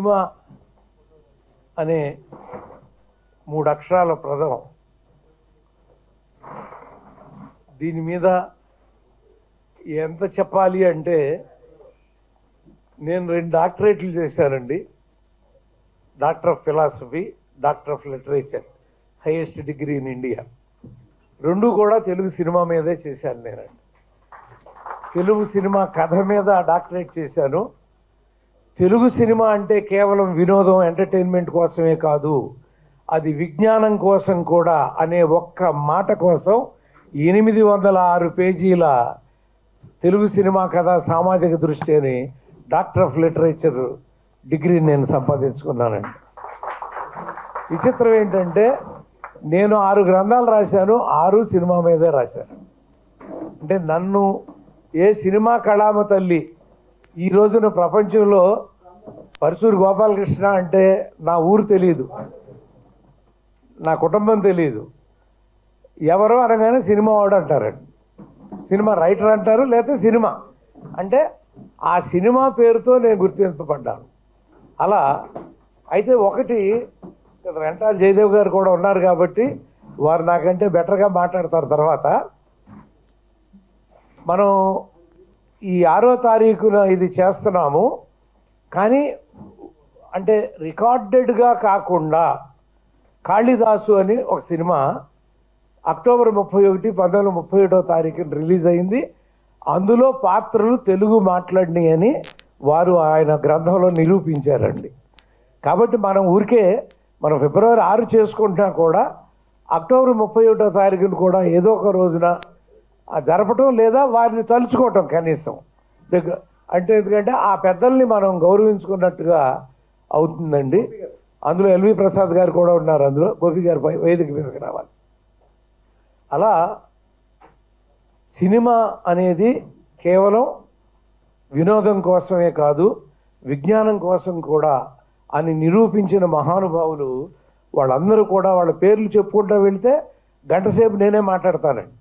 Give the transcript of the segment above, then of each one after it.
Cinema అనే 3 అక్షరాల పదం దీని మీద ఎంత చెప్పాలి అంటే నేను 2 డాక్టరేట్లు చేశానండి. Doctor of philosophy, doctor of literature, highest degree in India. 2 కూడా తెలుగు సినిమా మీదే చేశాను నేనండి. తెలుగు సినిమా కథ మీద డాక్టరేట్ చేశాను. తెలుగు సినిమా అంటే కేవలం వినోదం, ఎంటర్టైన్మెంట్ కోసమే కాదు, అది విజ్ఞానం కోసం కూడా అనే ఒక్క మాట కోసం 806 పేజీల తెలుగు సినిమా కథ సామాజిక దృష్టి అని డాక్టర్ ఆఫ్ లిటరేచర్ డిగ్రీ నేను సంపాదించుకున్నానండి. విచిత్రం ఏంటంటే నేను 6 గ్రంథాలు రాశాను, 6 సినిమా మీదే రాశాను. అంటే నన్ను ఏ సినిమా కళామ తల్లి ఈ రోజున ప్రపంచంలో పరుచూరు గోపాలకృష్ణ అంటే నా ఊరు తెలియదు, నా కుటుంబం తెలియదు, ఎవరో అనగానే సినిమా వాడు అంటారండి, సినిమా రైటర్ అంటారు, లేకపోతే సినిమా అంటే ఆ సినిమా పేరుతో నేను గుర్తింపబడ్డాను. అలా అయితే ఒకటి రెంటాల జయదేవ్ గారు కూడా ఉన్నారు కాబట్టి వారు నాకంటే బెటర్గా మాట్లాడతారు. తర్వాత మనం ఈ 6వ తారీఖున ఇది చేస్తున్నాము, కానీ అంటే రికార్డెడ్గా కాకుండా కాళిదాసు అని ఒక సినిమా అక్టోబర్ 31, 1931వ తారీఖున రిలీజ్ అయింది. అందులో పాత్రలు తెలుగు మాట్లాడినాయి అని వారు ఆయన గ్రంథంలో నిరూపించారండి. కాబట్టి మనం ఊరికే మనం ఫిబ్రవరి 6 చేసుకుంటున్నా కూడా అక్టోబర్ 31వ తారీఖున కూడా ఏదో ఒక రోజున జరపటం లేదా వారిని తలుచుకోవటం కనీసం అంటే ఎందుకంటే ఆ పెద్దల్ని మనం గౌరవించుకున్నట్టుగా అవుతుందండి. అందులో ఎల్వి ప్రసాద్ గారు కూడా ఉన్నారు, అందులో గోపి గారు వేదిక మీదకి రావాలి. అలా సినిమా అనేది కేవలం వినోదం కోసమే కాదు, విజ్ఞానం కోసం కూడా అని నిరూపించిన మహానుభావులు వాళ్ళందరూ కూడా వాళ్ళ పేర్లు చెప్పుకుంటూ వెళ్తే గంట సేపు నేనే మాట్లాడతానండి.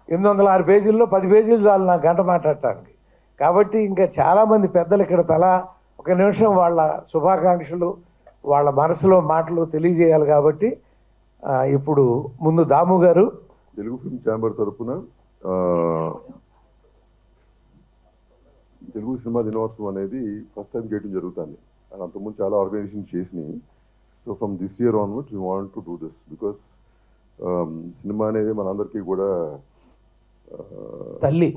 806 పేజీల్లో 10 పేజీలు చాలు నాకు గంట మాట్లాడటానికి. కాబట్టి ఇంకా చాలామంది పెద్దలు ఇక్కడ తలా 1 నిమిషం వాళ్ళ శుభాకాంక్షలు, వాళ్ళ మనసులో మాటలు తెలియజేయాలి. కాబట్టి ఇప్పుడు ముందు దాము గారు తెలుగు ఫిల్మ్ ఛాంబర్ తరఫున తెలుగు సినిమా దినోత్సవం అనేది ఫస్ట్ టైం చేయడం జరుగుతుంది. అండ్ అంతకుముందు చాలా ఆర్గనైజేషన్ చేసినాయి. So from this year onwards we want to do this because cinema అనేది మనందరికీ కూడా తల్లి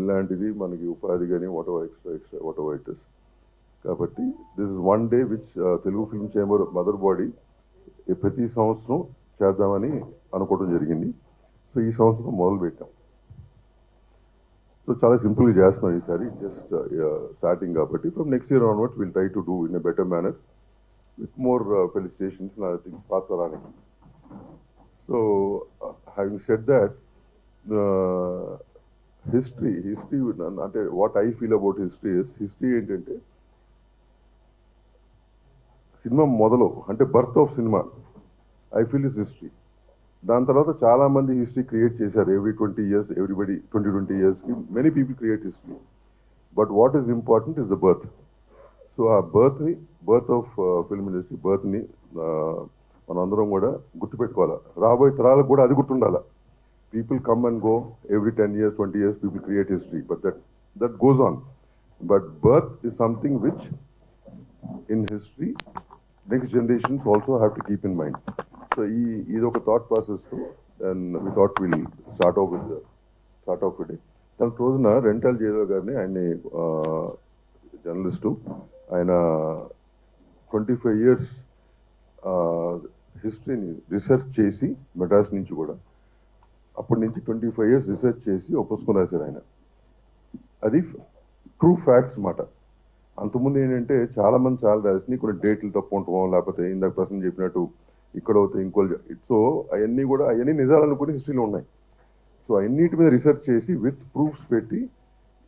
లాంటిది, మనకి ఉపాధి కానీ వాట్ ఎవర్ ఇట్ ఇస్. కాబట్టి this is one day which Telugu film chamber mother body ప్రతి సంవత్సరం చేద్దామని అనుకోవడం జరిగింది. సో ఈ సంవత్సరం మొదలు పెట్టాం. సో చాలా సింపుల్గా చేస్తున్నాం ఈసారి, జస్ట్ స్టార్టింగ్ కాబట్టి. From next year onwards will try to do in a better manner with more felicitations things పాత్రరానికి. So having said that, history అంటే what I feel about history ఏంటంటే సినిమా మొదలు అంటే birth of cinema I feel is history. దాని తర్వాత చాలామంది history create చేశారు. Every 20 years, everybody 20 yearsకి many people create history. But what is important is the birth. So ఆ బర్త్ ఆఫ్ ఫిల్మ్ ఇండస్ట్రీ బర్త్ని మనందరం కూడా గుర్తుపెట్టుకోవాలి. రాబోయే తరాలకు కూడా అది గుర్తుండాలి. People come and go every 10 years, 20 years, people create history, but that goes on. But birth is something which in history next generations also have to keep in mind. So this is a thought process too, and we thought we'll start off today. Then రోజున rental Jayadev గారిని, ఆయన journalist, ఆయన 25 years హిస్టరీని research చేసి మెడ్రాస్ నుంచి కూడా అప్పటి నుంచి 25 years research చేసి పుస్తకం రాశారు ఆయన. అది ట్రూ ఫ్యాక్ట్స్ మాట. అంతకుముందు ఏంటంటే చాలామంది చాలా రాసి కొన్ని డేట్లు తప్పు ఉంటాం, లేకపోతే ఇందాక ప్రశ్న చెప్పినట్టు ఇక్కడ అవుతాయి ఇంకోళ్ళు. సో అవన్నీ నిజాలు అనుకుని హిస్టరీలో ఉన్నాయి. సో అన్నిటి మీద రీసెర్చ్ చేసి విత్ ప్రూఫ్స్ పెట్టి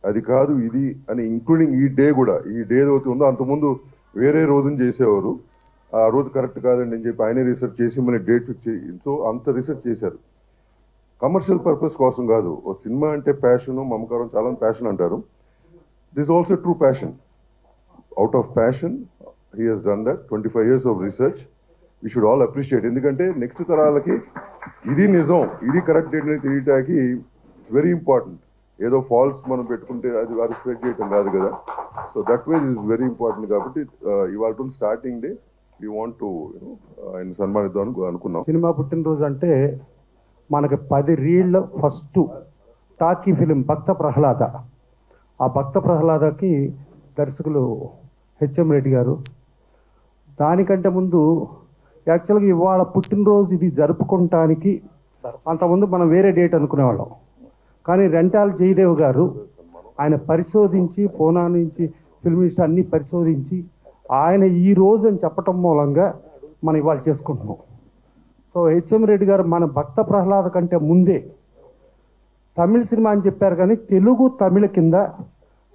అది కాదు ఇది అని, ఇంక్లూడింగ్ ఈ డే కూడా, ఈ డే ఏదైతే ఉందో అంతకుముందు వేరే రోజున చేసేవారు, ఆ రోజు కరెక్ట్ కాదండి అని చెప్పి ఆయనే రీసెర్చ్ చేసి మన డేట్ ఫిక్స్ చేసి, సో అంత రీసెర్చ్ చేశారు. కమర్షియల్ పర్పస్ కోసం కాదు. ఓ సినిమా అంటే ప్యాషన్, మమకారం, చాలా ప్యాషన్ అంటారు. This also true passion. Out of passion he has done that 25 years of research. We should all appreciate. ఎందుకంటే నెక్స్ట్ తరాలకి ఇది నిజం, ఇది కరెక్ట్ డేట్ అని తెలియటానికి ఇట్స్ వెరీ ఇంపార్టెంట్. ఏదో ఫాల్స్ మనం పెట్టుకుంటే అది వారు స్ప్రెడ్ చేయటం కాదు కదా. So that way is very important. కాబట్టి ఇవాళ starting day we want to ఆయన సన్మానిద్దాం అనుకున్నాం. సినిమా పుట్టినరోజు అంటే మనకి 10 రీళ్ళ ఫస్ట్ టాకీ ఫిలిం భక్త ప్రహ్లాద. ఆ భక్త ప్రహ్లాదకి దర్శకులు హెచ్ఎం రెడ్డి గారు. దానికంటే ముందు యాక్చువల్గా ఇవాళ పుట్టినరోజు ఇది జరుపుకోవటానికి అంతకుముందు మనం వేరే డేట్ అనుకునేవాళ్ళం. కానీ రెంటాల జయదేవ్ గారు ఆయన పరిశోధించి పూనా నుంచి ఫిల్మిస్ట్ అన్నీ పరిశోధించి ఆయన ఈ రోజు అని చెప్పటం మూలంగా మనం ఇవాళ చేసుకుంటున్నాం. సో హెచ్ఎం రెడ్డి గారు మన భక్త ప్రహ్లాద కంటే ముందే తమిళ సినిమా అని చెప్పారు, కానీ తెలుగు తమిళ కింద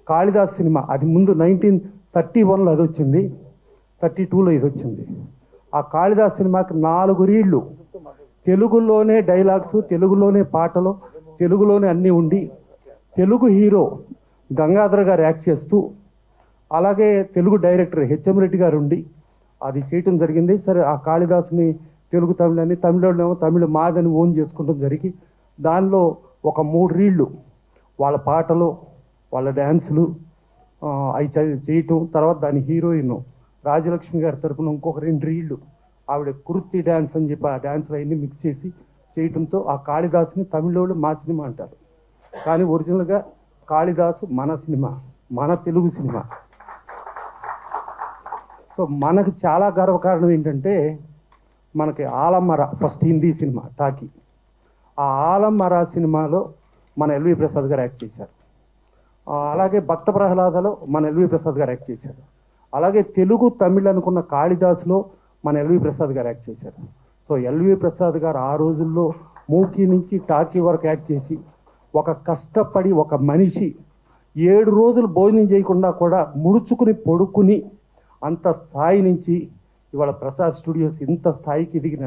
కాళిదాస్ సినిమా అది ముందు 1931లో అది వచ్చింది, 32లో ఇది వచ్చింది. ఆ కాళిదాస్ సినిమాకి 4 రీళ్ళు తెలుగులోనే డైలాగ్స్, తెలుగులోనే పాటలు, తెలుగులోనే అన్నీ ఉండి తెలుగు హీరో గంగాధర్ గారు యాక్ట్ చేస్తూ అలాగే తెలుగు డైరెక్టర్ హెచ్ఎం రెడ్డి గారు ఉండి అది చేయటం జరిగింది. సరే ఆ కాళిదాస్ని తెలుగు తమిళ అని, తమిళనేమో తమిళ మాదని ఓన్ చేసుకోవడం జరిగి దానిలో ఒక 3 రీళ్ళు వాళ్ళ పాటలు వాళ్ళ డ్యాన్సులు అవి చేయటం. తర్వాత దాని హీరోయిన్ రాజలక్ష్మి గారి తరపున ఇంకొక 2 రీళ్ళు ఆవిడ కుర్తి డ్యాన్స్ అని చెప్పి ఆ డ్యాన్సులు అవన్నీ మిక్స్ చేసి చేయటంతో ఆ కాళిదాసుని తమిళోళ్ళు మా సినిమా అంటారు. కానీ ఒరిజినల్గా కాళిదాసు మన సినిమా, మన తెలుగు సినిమా. సో మనకు చాలా గర్వకారణం ఏంటంటే మనకి ఆలమర ఫస్ట్ హిందీ సినిమా టాకీ. ఆ ఆలమర సినిమాలో మన ఎల్వి ప్రసాద్ గారు యాక్ట్ చేశారు. అలాగే భక్త ప్రహ్లాదలో మన ఎల్వి ప్రసాద్ గారు యాక్ట్ చేశారు. అలాగే తెలుగు తమిళ్ అనుకున్న కాళిదాస్లో మన ఎల్వి ప్రసాద్ గారు యాక్ట్ చేశారు. సో ఎల్వి ప్రసాద్ గారు ఆ రోజుల్లో మూకీ నుంచి టాకీ వరకు యాక్ట్ చేసి ఒక కష్టపడి ఒక మనిషి 7 రోజులు భోజనం చేయకుండా కూడా ముడుచుకుని పడుకుని అంత స్థాయి నుంచి ఇవాళ ప్రసాద్ స్టూడియోస్ ఇంత స్థాయికి ఎదిగిన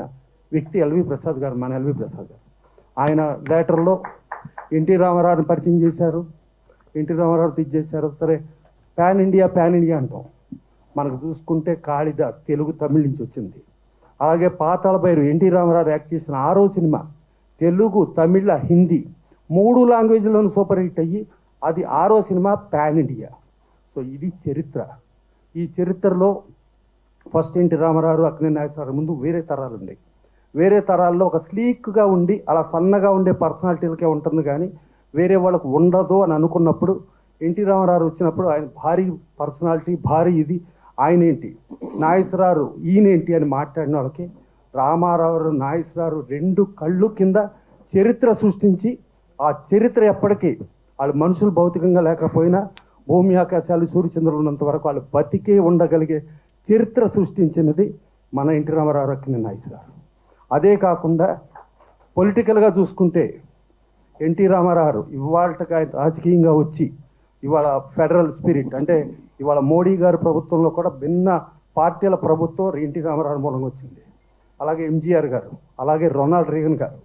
వ్యక్తి ఎల్వి ప్రసాద్ గారు, మన ఎల్వి ప్రసాద్ గారు. ఆయన థియేటర్లో ఎన్టీ రామారావుని పరిచయం చేశారు, ఎన్టీ రామారావు తీసేశారు. సరే ప్యాన్ ఇండియా అంటాం. మనకు చూసుకుంటే కాళిదాస్ తెలుగు తమిళ నుంచి వచ్చింది. అలాగే పాతాళ భైరవి ఎన్టీ రామారావు యాక్ట్ చేసిన 6వ సినిమా తెలుగు తమిళ హిందీ 3 లాంగ్వేజ్లోనూ సూపర్ హిట్ అయ్యి అది 6వ సినిమా ప్యాన్ ఇండియా. సో ఇది చరిత్ర. ఈ చరిత్రలో ఫస్ట్ ఎన్టీ రామారావు అక్కినేని నాగేశ్వరరావు ముందు వేరే తరాలు ఉండేవి. వేరే తరాల్లో ఒక స్లీక్గా ఉండి అలా సన్నగా ఉండే పర్సనాలిటీలకే ఉంటుంది, కానీ వేరే వాళ్ళకు ఉండదు అని అనుకున్నప్పుడు ఎన్టీ రామారావు వచ్చినప్పుడు ఆయన భారీ పర్సనాలిటీ, భారీ ఇది, ఆయన ఏంటి నాగేశ్వరరావు ఈయనేంటి అని మాట్లాడిన వాళ్ళకి రామారావు నాగేశ్వరరావు 2 కళ్ళు కింద చరిత్ర సృష్టించి ఆ చరిత్ర ఎప్పటికీ వాళ్ళు మనుషులు భౌతికంగా లేకపోయినా భూమి ఆకాశాలు సూర్యచంద్రులు ఉన్నంత వరకు వాళ్ళు బతికే ఉండగలిగే చరిత్ర సృష్టించినది మన ఎన్టీ రామారావు అక్కినేని నాగేశ్వరరావు. అదే కాకుండా పొలిటికల్గా చూసుకుంటే ఎన్టీ రామారావు ఇవాళకి ఆయన రాజకీయంగా వచ్చి ఇవాళ ఫెడరల్ స్పిరిట్ అంటే ఇవాళ మోడీ గారి ప్రభుత్వంలో కూడా భిన్న పార్టీల ప్రభుత్వం ఎన్టీ రామారావు మూలంగా వచ్చింది. అలాగే ఎంజీఆర్ గారు, అలాగే రొనాల్డ్ రీగన్ గారు.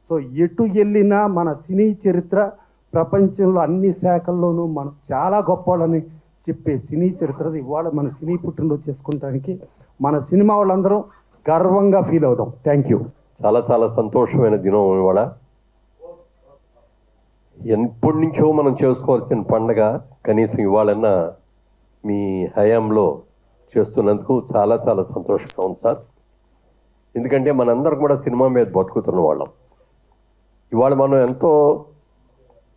సో ఎటు వెళ్ళినా మన సినీ చరిత్ర ప్రపంచంలో అన్ని శాఖల్లోనూ మనం చాలా గొప్పవాళ్ళని చెప్పే సినీ చరిత్ర ఇవాళ మన సినీ పుట్టినరోజు చేసుకోవడానికి మన సినిమా వాళ్ళందరం గర్వంగా ఫీల్ అవుదాం. Thank you. చాలా చాలా సంతోషమైన దినం ఇవాళ. ఎప్పటి నుంచో మనం చేసుకోవాల్సిన పండగ కనీసం ఇవాళన్నా మీ హయాంలో చేస్తున్నందుకు చాలా చాలా సంతోషంగా ఉంది సార్. ఎందుకంటే మనందరం కూడా సినిమా మీద బతుకుతున్న వాళ్ళం. ఇవాళ మనం ఎంతో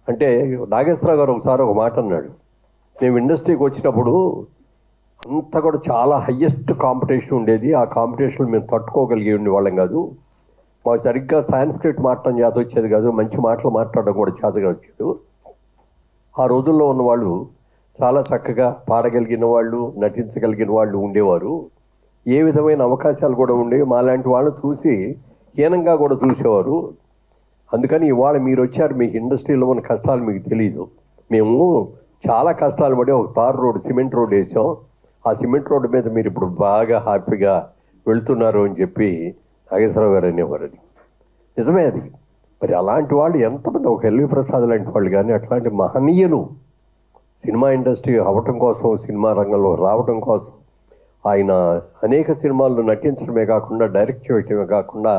అంటే నాగేశ్వరరావు గారు ఒకసారి ఒక మాట అన్నాడు, మేము ఇండస్ట్రీకి వచ్చినప్పుడు అంతా కూడా చాలా హయ్యెస్ట్ కాంపిటీషన్ ఉండేది, ఆ కాంపిటీషన్ మేము తట్టుకోగలిగే ఉండేవాళ్ళం కాదు, మాకు సరిగ్గా సాంస్క్రిట్ మాట్లాడడం చేత వచ్చేది కాదు, మంచి మాటలు మాట్లాడడం కూడా చేతగా వచ్చేది. ఆ రోజుల్లో ఉన్నవాళ్ళు చాలా చక్కగా పాడగలిగిన వాళ్ళు, నటించగలిగిన వాళ్ళు ఉండేవారు, ఏ విధమైన అవకాశాలు కూడా ఉండేవి, మాలాంటి వాళ్ళు చూసి హీనంగా కూడా చూసేవారు. అందుకని ఇవాళ మీరు వచ్చారు, మీకు ఇండస్ట్రీలో ఉన్న కష్టాలు మీకు తెలియదు. మేము చాలా కష్టాలు పడి ఒక తార్ రోడ్, సిమెంట్ రోడ్ వేసాం, ఆ సిమెంట్ రోడ్డు మీద మీరు ఇప్పుడు బాగా హ్యాపీగా వెళ్తున్నారు అని చెప్పి నాగేశ్వరరావు గారు అనేవారు. అది నిజమే. అది మరి అలాంటి వాళ్ళు ఎంతమంది, ఒక ఎల్వి ప్రసాద్ లాంటి వాళ్ళు కానీ అట్లాంటి మహనీయులు సినిమా ఇండస్ట్రీ అవ్వటం కోసం, సినిమా రంగంలో రావటం కోసం ఆయన అనేక సినిమాల్లో నటించడమే కాకుండా డైరెక్ట్ చేయటమే కాకుండా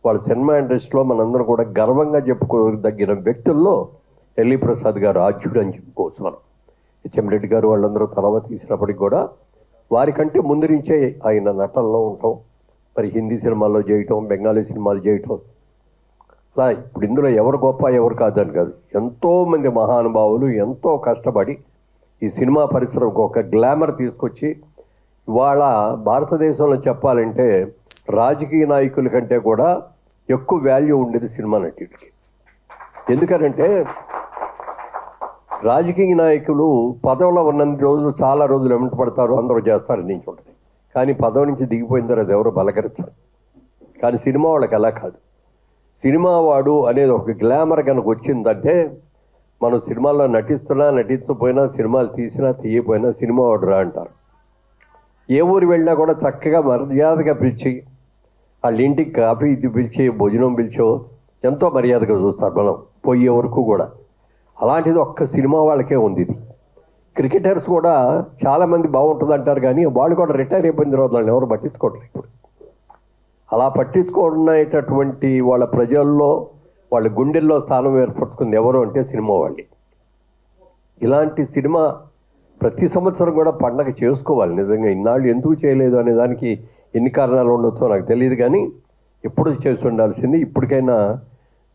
వాళ్ళ సినిమా ఇండస్ట్రీలో మనందరం కూడా గర్వంగా చెప్పుకోదగిన వ్యక్తుల్లో ఎల్వి ప్రసాద్ గారు ఆద్యుడు అని చెప్పుకోవచ్చు మనం. హెచ్ఎం రెడ్డి గారు వాళ్ళందరూ తర్వాత తీసినప్పటికి కూడా వారికంటే ముందు నుంచే ఆయన నటనలో ఉండటం, మరి హిందీ సినిమాల్లో చేయటం, బెంగాలీ సినిమాలు చేయటం, అలా ఇప్పుడు ఇందులో ఎవరు గొప్ప ఎవరు కాదని కాదు, ఎంతోమంది మహానుభావులు ఎంతో కష్టపడి ఈ సినిమా పరిశ్రమకు ఒక గ్లామర్ తీసుకొచ్చి ఇవాళ భారతదేశంలో చెప్పాలంటే రాజకీయ నాయకుల కంటే కూడా ఎక్కువ వాల్యూ ఉండేది సినిమా నటుడికి. ఎందుకనంటే రాజకీయ నాయకులు పదవిలో ఉన్నన్ని రోజులు చాలా రోజులు వెంట పడతారు, అందరూ చేస్తారు నుంచి ఉంటుంది. కానీ పదవి నుంచి దిగిపోయిన తర్వాత ఎవరు బలకరించారు. కానీ సినిమా వాళ్ళకి అలా కాదు. సినిమా వాడు అనేది ఒక గ్లామర్ కనుక వచ్చిందంటే మనం సినిమాల్లో నటిస్తున్నా నటించకపోయినా, సినిమాలు తీసినా తీయపోయినా సినిమా వాడు రా అంటారు. ఏ ఊరు వెళ్ళినా కూడా చక్కగా మర్యాదగా పిలిచి వాళ్ళ ఇంటికి కాఫీ ఇది పిలిచి భోజనం పిలిచో ఎంతో మర్యాదగా చూస్తారు మనం పోయే వరకు కూడా. అలాంటిది ఒక్క సినిమా వాళ్ళకే ఉంది ఇది. క్రికెటర్స్ కూడా చాలామంది బాగుంటుంది అంటారు, కానీ వాళ్ళు కూడా రిటైర్ అయిపోయిన తర్వాత వాళ్ళని ఎవరు పట్టించుకోవట్లేదు ఇప్పుడు. అలా పట్టించుకునేటటువంటి వాళ్ళ ప్రజల్లో వాళ్ళ గుండెల్లో స్థానం ఏర్పరచుకుంది ఎవరు అంటే సినిమా వాళ్ళే. ఇలాంటి సినిమా ప్రతి సంవత్సరం కూడా పండగ చేసుకోవాలి. నిజంగా ఇన్నాళ్ళు ఎందుకు చేయలేదు అనే దానికి ఎన్ని కారణాలు ఉండొచ్చో నాకు తెలియదు, కానీ ఎప్పుడు చేసి ఉండాల్సింది. ఇప్పటికైనా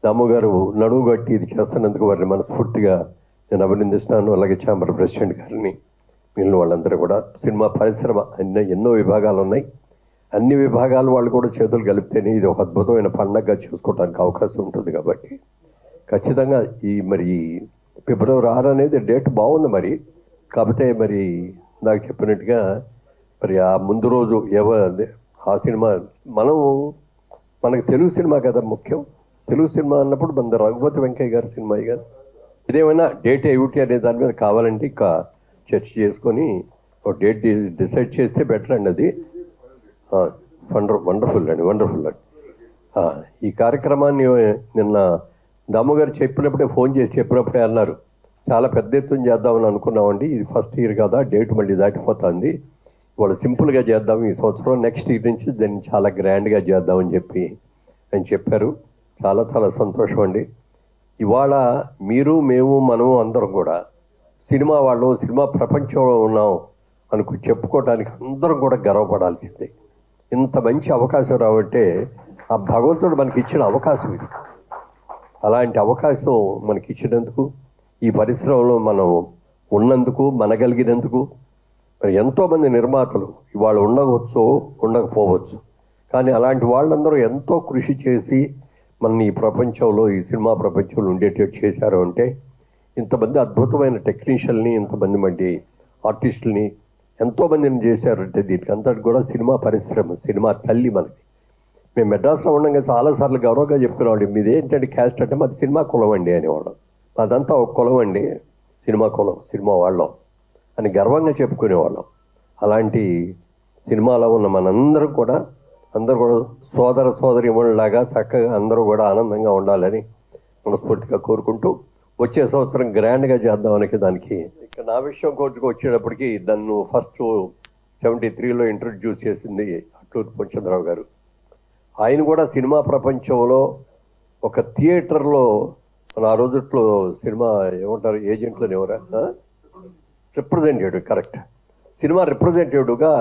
దాము గారు నడువు గట్టి ఇది చేస్తున్నందుకు వారిని మనస్ఫూర్తిగా నేను అభినందిస్తున్నాను. అలాగే ఛాంబర్ ప్రెసిడెంట్ గారిని, మిగిలిన వాళ్ళందరూ కూడా. సినిమా పరిశ్రమ ఎన్నో విభాగాలు ఉన్నాయి, అన్ని విభాగాలు వాళ్ళు కూడా చేతులు కలిపితేనే ఇది ఒక అద్భుతమైన పండగగా చేసుకోవడానికి అవకాశం ఉంటుంది. కాబట్టి ఖచ్చితంగా మరి ఫిబ్రవరి 6 అనేది డేట్ బాగుంది. మరి కాకపోతే మరి నాకు చెప్పినట్టుగా మరి ఆ ముందు రోజు ఆ సినిమా మనకు తెలుగు సినిమా కదా ముఖ్యం. తెలుగు సినిమా అన్నప్పుడు మన రఘుపతి వెంకయ్య గారి సినిమా గారు ఇదేమైనా డేట్ ఏమిటి అనే దాని మీద కావాలంటే ఇంకా చర్చ చేసుకొని ఒక డేట్ డిసైడ్ చేస్తే బెటర్ అండి. అది వండర్ఫుల్ అండి. ఈ కార్యక్రమాన్ని నిన్న దాము గారు చెప్పినప్పుడే ఫోన్ చేసి చెప్పినప్పుడే అన్నారు, చాలా పెద్ద ఎత్తున చేద్దామని అనుకున్నామండి, ఇది ఫస్ట్ ఇయర్ కదా, డేట్ మళ్ళీ దాటిపోతుంది, వాళ్ళు సింపుల్గా చేద్దాం ఈ సంవత్సరం, నెక్స్ట్ ఇయర్ నుంచి దాన్ని చాలా గ్రాండ్గా చేద్దామని అని చెప్పారు. చాలా చాలా సంతోషం అండి. ఇవాళ మీరు మనము అందరం కూడా సినిమా వాళ్ళు, సినిమా ప్రపంచంలో ఉన్నాం చెప్పుకోవడానికి అందరం కూడా గర్వపడాల్సిందే. ఇంత మంచి అవకాశం రావంటే ఆ భగవంతుడు మనకి ఇచ్చిన అవకాశం ఇది. అలాంటి అవకాశం మనకి ఇచ్చినందుకు, ఈ పరిశ్రమలో మనం ఉన్నందుకు, మనగలిగినందుకు, మరి ఎంతోమంది నిర్మాతలు ఇవాళ ఉండవచ్చు ఉండకపోవచ్చు, కానీ అలాంటి వాళ్ళందరూ ఎంతో కృషి చేసి మన ఈ ప్రపంచంలో, ఈ సినిమా ప్రపంచంలో ఉండేటట్టు చేశారు అంటే, ఇంతమంది అద్భుతమైన టెక్నీషియన్ని, ఇంతమంది మంది ఆర్టిస్టులని ఎంతోమందిని చేశారంటే దీనికి అంతటి కూడా సినిమా పరిశ్రమ, సినిమా తల్లి మనకి. మేము మెడ్రాస్లో ఉండగా చాలాసార్లు గౌరవంగా చెప్పుకునేవాళ్ళం, మీది ఏంటంటే క్యాస్ట్ అంటే మాది సినిమా కులం అండి అనేవాళ్ళం. అదంతా ఒక కులం అండి, సినిమా కులం, సినిమా వాళ్ళం అని గర్వంగా చెప్పుకునేవాళ్ళం. అలాంటి సినిమాలో ఉన్న మనందరం కూడా అందరూ కూడా సోదర సోదరీమణులాగా చక్కగా అందరూ కూడా ఆనందంగా ఉండాలని మనస్ఫూర్తిగా కోరుకుంటూ, వచ్చే సంవత్సరం గ్రాండ్గా చేద్దామని దానికి ఇక నా విషయం కోర్టుకు వచ్చేటప్పటికి నన్ను ఫస్ట్ 73లో ఇంట్రడ్యూస్ చేసింది అట్లూరి పూర్ణచంద్రరావు గారు. ఆయన కూడా సినిమా ప్రపంచంలో ఒక థియేటర్లో ఆ రోజుట్లో సినిమా ఏమంటారు ఏజెంట్లని ఎవరా రిప్రజెంటేటివ్, కరెక్ట్, సినిమా రిప్రజెంటేటివ్గా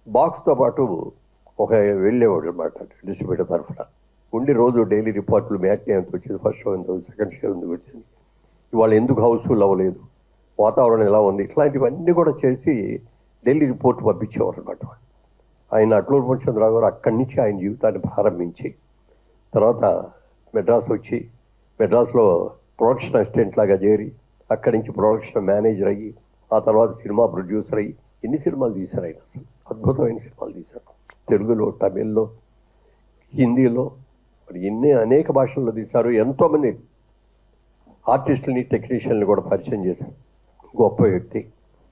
బాక్స్తో పాటు ఒక వెళ్ళేవాడు అనమాట డిస్ట్రిబ్యూటర్ తరఫున ఉండి రోజు డైలీ రిపోర్ట్లు మ్యాట్నీ ఎంత వచ్చింది, ఫస్ట్ షో ఎంత వచ్చింది, సెకండ్ షో ఎందుకు వచ్చింది, ఇవాళ ఎందుకు హౌస్ఫుల్ అవ్వలేదు, వాతావరణం ఎలా ఉంది, ఇట్లాంటివన్నీ కూడా చేసి డైలీ రిపోర్ట్ పంపించేవారు అనమాట. ఆయన అట్లూరి పూర్ణచంద్రరావు గారు అక్కడి నుంచి ఆయన జీవితాన్ని ప్రారంభించి తర్వాత మెడ్రాస్ వచ్చి మెడ్రాస్లో ప్రొడక్షన్ అసిస్టెంట్ లాగా చేరి అక్కడి నుంచి ప్రొడక్షన్ మేనేజర్ అయ్యి ఆ తర్వాత సినిమా ప్రొడ్యూసర్ అయ్యి ఎన్ని సినిమాలు తీశారు ఆయన, అసలు అద్భుతమైన సినిమాలు తీశారు. తెలుగులో, తమిళ్లో, హిందీలో, మరి అనేక భాషల్లో తీశారు. ఎంతోమంది ఆర్టిస్టులని, టెక్నీషియన్ని కూడా పరిచయం చేశారు. గొప్ప వ్యక్తి.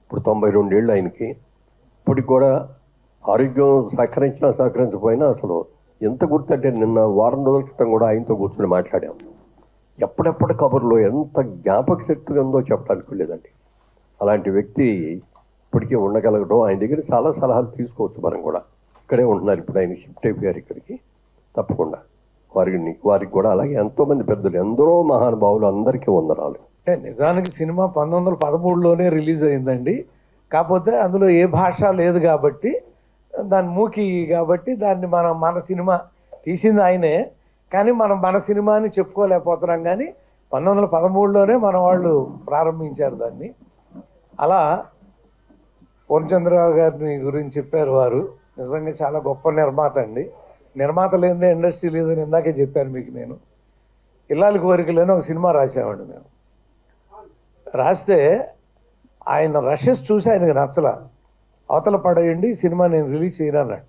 ఇప్పుడు 92 ఏళ్ళు ఆయనకి. ఇప్పటికి కూడా ఆరోగ్యం సహకరించకపోయినా అసలు ఎంత గుర్తంటే నిన్న వారం రోజుల క్రితం కూడా ఆయనతో కూర్చొని మాట్లాడాం. ఎప్పుడెప్పటి కబుర్లో ఎంత జ్ఞాపక శక్తి ఉందో చెప్పడానికి లేదండి. అలాంటి వ్యక్తి ఇప్పటికే ఉండగలగడం, ఆయన దగ్గర చాలా సలహాలు తీసుకోవచ్చు. మనం కూడా ఇక్కడే ఉంటున్నారు ఇప్పుడు, ఆయన షిఫ్ట్ అయిపోయారు ఇక్కడికి. తప్పకుండా వారికి కూడా అలాగే ఎంతోమంది పెద్దలు, ఎందరో మహానుభావులు, అందరికీ వందనాలు. అంటే నిజానికి సినిమా 1913లోనే రిలీజ్ అయిందండి. కాకపోతే అందులో ఏ భాష లేదు కాబట్టి, దాని మూకి కాబట్టి దాన్ని మన సినిమా తీసింది ఆయనే, కానీ మనం మన సినిమా అని చెప్పుకోలేకపోతున్నాం. కానీ 1913లోనే మన వాళ్ళు ప్రారంభించారు దాన్ని. అలా పూర్ణచంద్రరావు గారిని గురించి చెప్పారు వారు. నిజంగా చాలా గొప్ప నిర్మాత అండి. నిర్మాత లేదే ఇండస్ట్రీ లేదని ఇందాకే చెప్పాను మీకు. నేను ఇల్లాలి కోరికలోనే ఒక సినిమా రాసామండి మేము. రాస్తే ఆయన రషెస్ చూసి ఆయనకు నచ్చలా, అవతల పడేయండి సినిమా నేను రిలీజ్ చేయనన్నాడు.